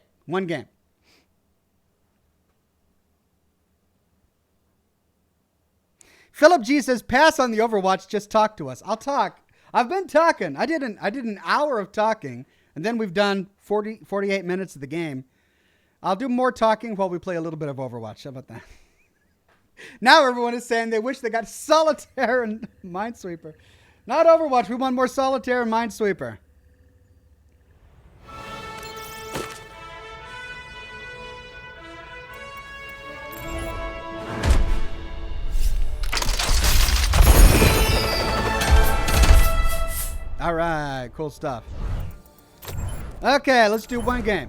[SPEAKER 1] Philip G says, pass on the Overwatch, just talk to us. I'll talk. I've been talking. I did an hour of talking, and then we've done 48 minutes of the game. I'll do more talking while we play a little bit of Overwatch. How about that? Now everyone is saying they wish they got Solitaire and Minesweeper. Not Overwatch. We want more Solitaire and Minesweeper. All right, cool stuff. Okay, let's do one game.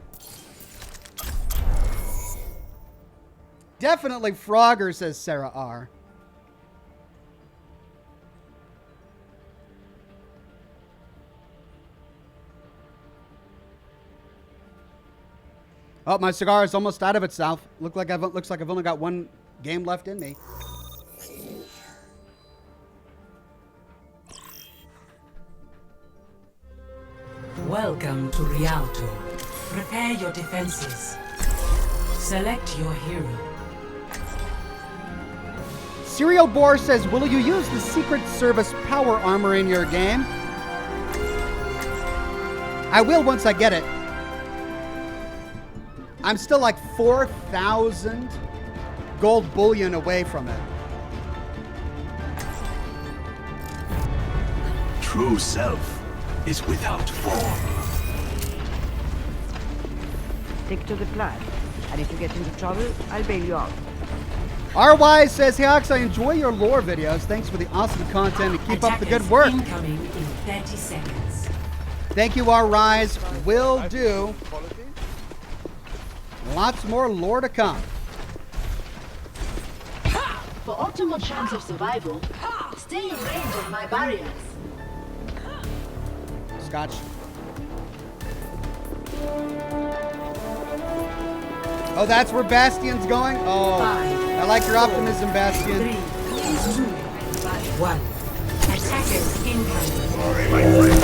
[SPEAKER 1] Definitely Frogger, says Sarah R. Oh, my cigar is almost out of itself. Looks like I've only got one game left in me.
[SPEAKER 7] Welcome to Rialto. Prepare your defenses. Select your hero.
[SPEAKER 1] Serial Boar says, will you use the Secret Service power armor in your game? I will once I get it. I'm still like 4,000 gold bullion away from it.
[SPEAKER 6] True self is without form.
[SPEAKER 8] Stick to the plan. And if you get into trouble, I'll bail you out.
[SPEAKER 1] RY says, hey Ox, I enjoy your lore videos. Thanks for the awesome content and keep up the good work.
[SPEAKER 7] Incoming in 30 seconds.
[SPEAKER 1] Thank you, RYs. Will do. Lots more lore to come.
[SPEAKER 9] For optimal chance of survival, stay in range of my barriers.
[SPEAKER 1] Scotch. Oh, that's where Bastion's going? Oh, I like your optimism, Bastion.
[SPEAKER 7] 3, 2, 1. Attackers incoming.
[SPEAKER 6] Sorry, my friend.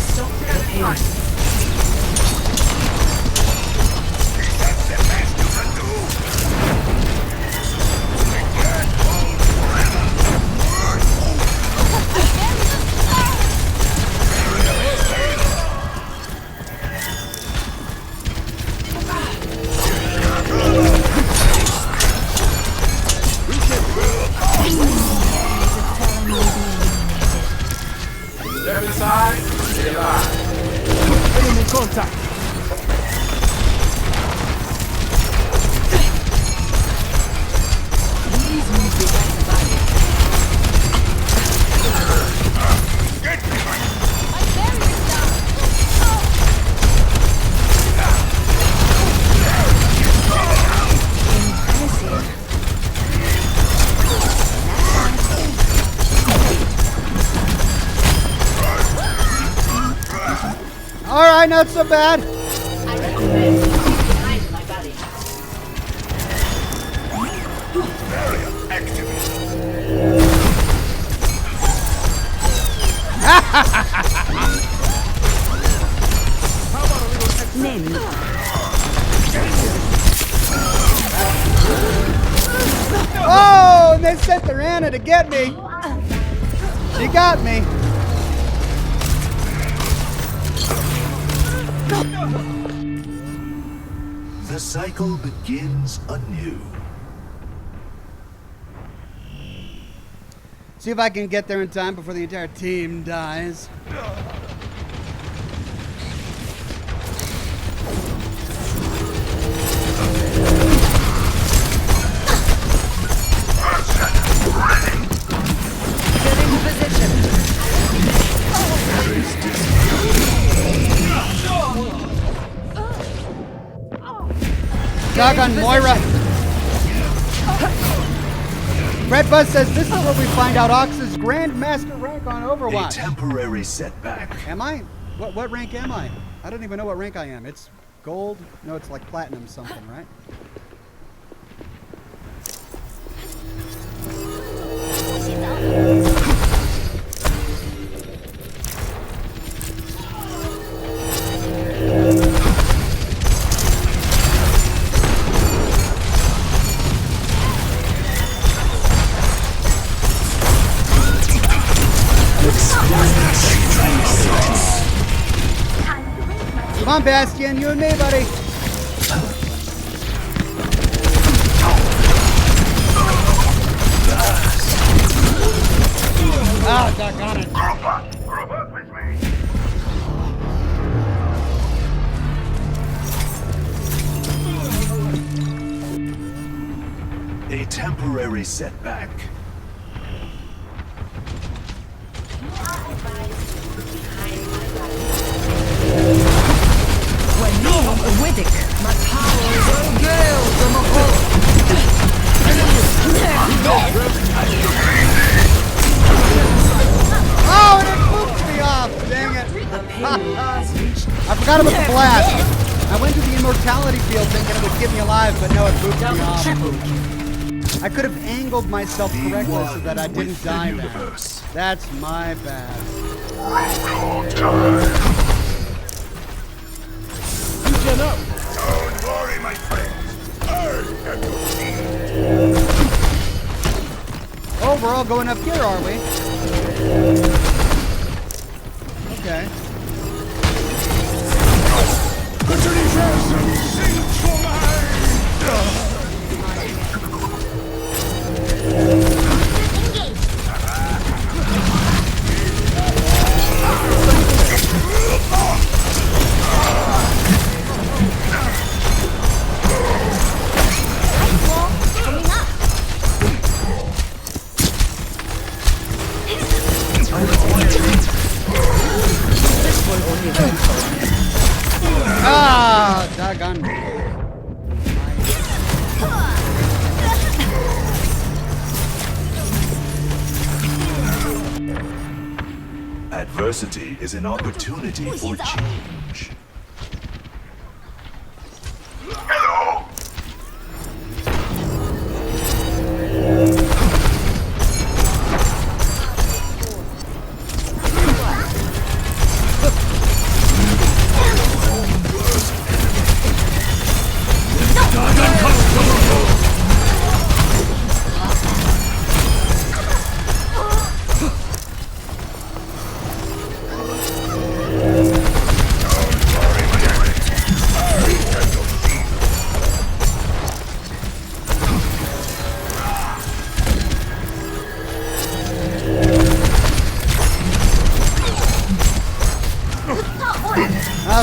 [SPEAKER 7] Stop the pain.
[SPEAKER 6] That's the best you can do. We can't hold forever.
[SPEAKER 10] Step inside, stay alive. Enemy contact.
[SPEAKER 9] Please move behind the barrier.
[SPEAKER 6] Get behind.
[SPEAKER 9] My barrier's down.
[SPEAKER 1] All right, not so bad.
[SPEAKER 9] I recommend you keep behind my barrier.
[SPEAKER 6] Barrier activated.
[SPEAKER 8] Name me.
[SPEAKER 1] Oh, and they sent their Anna to get me. She got me.
[SPEAKER 6] The cycle begins anew.
[SPEAKER 1] See if I can get there in time before the entire team dies.
[SPEAKER 8] Get into position.
[SPEAKER 1] Dog on Moira. Red Buzz says this is where we find out Ox's Grandmaster rank on
[SPEAKER 6] A
[SPEAKER 1] Overwatch.
[SPEAKER 6] temporary setback.
[SPEAKER 1] Am I? What rank am I? I don't even know what rank I am. It's gold? No, it's like platinum something, right? Come on, Bastion, you and me, buddy. Ah, doggone it.
[SPEAKER 6] Group up with me. A temporary setback.
[SPEAKER 8] Widdick. My power is unveiled from a hole.
[SPEAKER 1] Oh, and it booped me off. Dang it. I forgot about the blast. I went to the immortality field thinking it would keep me alive, but no, it booped me off. I could have angled myself correctly so that I didn't die there. That's my bad.
[SPEAKER 6] Roll call time.
[SPEAKER 10] Chin up.
[SPEAKER 6] Don't worry, my friend.
[SPEAKER 1] Oh, we're all going up here, are we? Okay. Ah, doggone.
[SPEAKER 6] Adversity is an opportunity for change. Hello.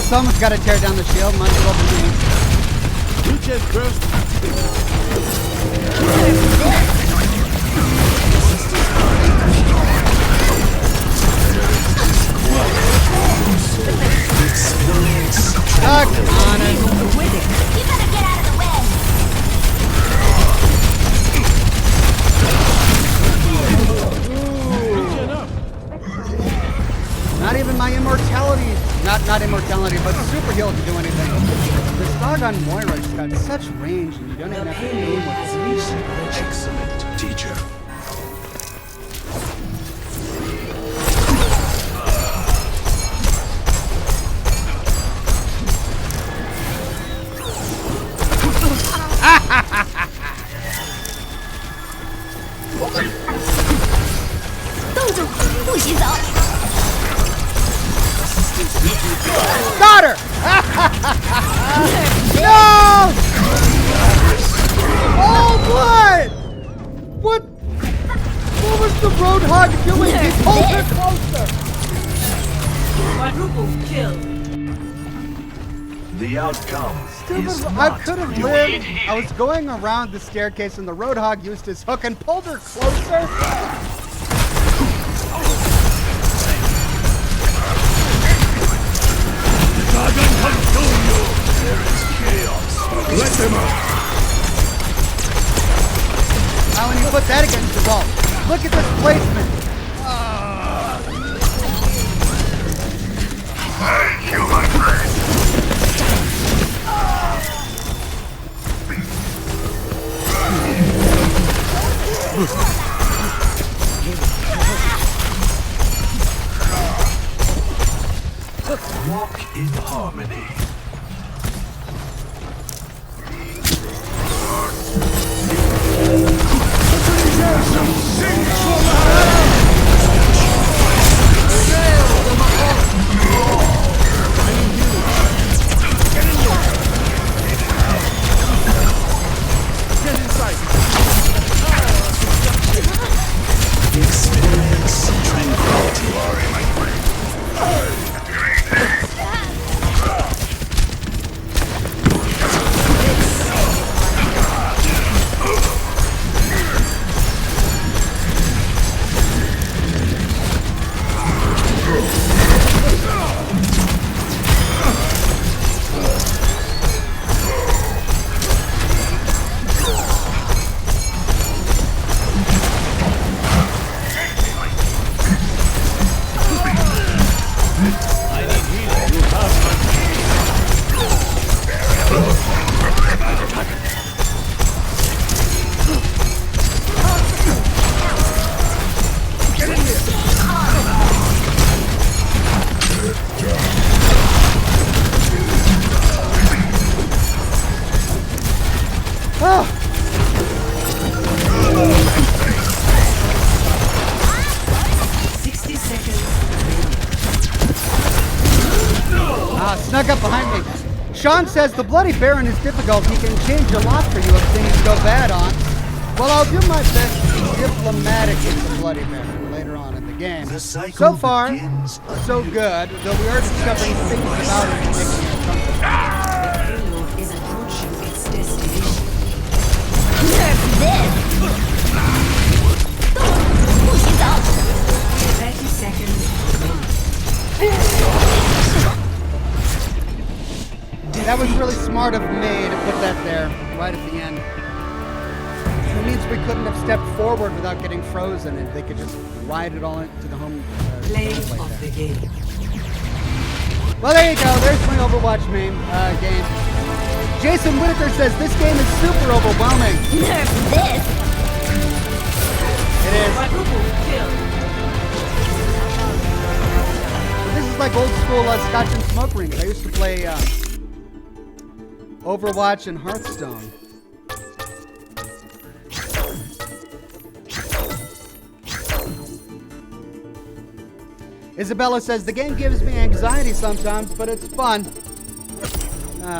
[SPEAKER 1] Someone's got to tear down the shield. Might as well be me.
[SPEAKER 10] You just burst.
[SPEAKER 1] Stuck on it.
[SPEAKER 9] You better get out of the way.
[SPEAKER 10] Chin up.
[SPEAKER 1] Not even my immortality. Not immortality, but super heal to do anything. This doggone Moira's got such range, and you don't even have to aim with it.
[SPEAKER 6] Excellent, teacher.
[SPEAKER 1] Got her! No! Oh, what? What was the Roadhog doing? He pulled her closer!
[SPEAKER 7] Quadruple kill.
[SPEAKER 6] The outcome is
[SPEAKER 1] I
[SPEAKER 6] not
[SPEAKER 1] could have
[SPEAKER 6] your
[SPEAKER 1] lived. I was going around the staircase and the Roadhog used his hook and pulled her closer.
[SPEAKER 6] There is chaos. Let them out.
[SPEAKER 1] Now when you put that against the wall, look at this placement.
[SPEAKER 6] Thank you, my friend. Walk in harmony. Experience tranquility.
[SPEAKER 1] snuck up behind me. Sean says the Bloody Baron is difficult. He can change a lot for you if things go bad on. Well, I'll do my best to be diplomatic with the Bloody Baron later on in the game. So far, so good, though we are discovering things about it that make me uncomfortable.
[SPEAKER 7] The payload is approaching its destination.
[SPEAKER 5] Nerf this! Push it up!
[SPEAKER 7] 30 seconds
[SPEAKER 1] That was really smart of me to put that there, right at the end. It means we couldn't have stepped forward without getting frozen, and they could just ride it all into the home
[SPEAKER 7] play
[SPEAKER 1] like
[SPEAKER 7] of
[SPEAKER 1] that.
[SPEAKER 7] the game.
[SPEAKER 1] Well, there you go. There's my Overwatch game. Jason Whitaker says this game is super overwhelming.
[SPEAKER 5] Nerf this!
[SPEAKER 1] It is.
[SPEAKER 7] Quadruple kill.
[SPEAKER 1] This is like old school Scotch and smoke rings. I used to play Overwatch and Hearthstone. Isabella says the game gives me anxiety sometimes, but it's fun.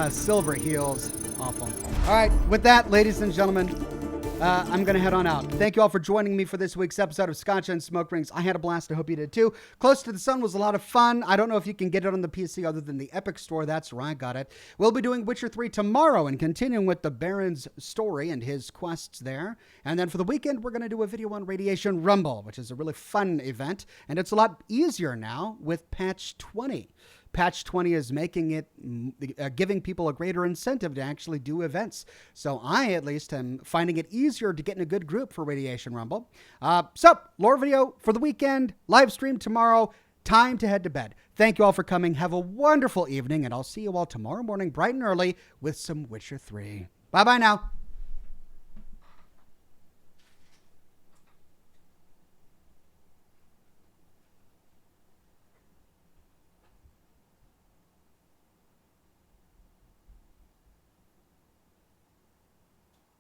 [SPEAKER 1] Silver heals. Awful. All right, with that, ladies and gentlemen, I'm going to head on out. Thank you all for joining me for this week's episode of Scotch and Smoke Rings. I had a blast. I hope you did too. Close to the Sun was a lot of fun. I don't know if you can get it on the PC other than the Epic Store. That's where I got it. We'll be doing Witcher 3 tomorrow and continuing with the Baron's story and his quests there. And then for the weekend, we're going to do a video on Radiation Rumble, which is a really fun event. And it's a lot easier now with patch 20. Patch 20 is making it, giving people a greater incentive to actually do events. So I, at least, am finding it easier to get in a good group for Radiation Rumble. So, lore video for the weekend, live stream tomorrow, time to head to bed. Thank you all for coming. Have a wonderful evening, and I'll see you all tomorrow morning, bright and early, with some Witcher 3. Bye-bye now.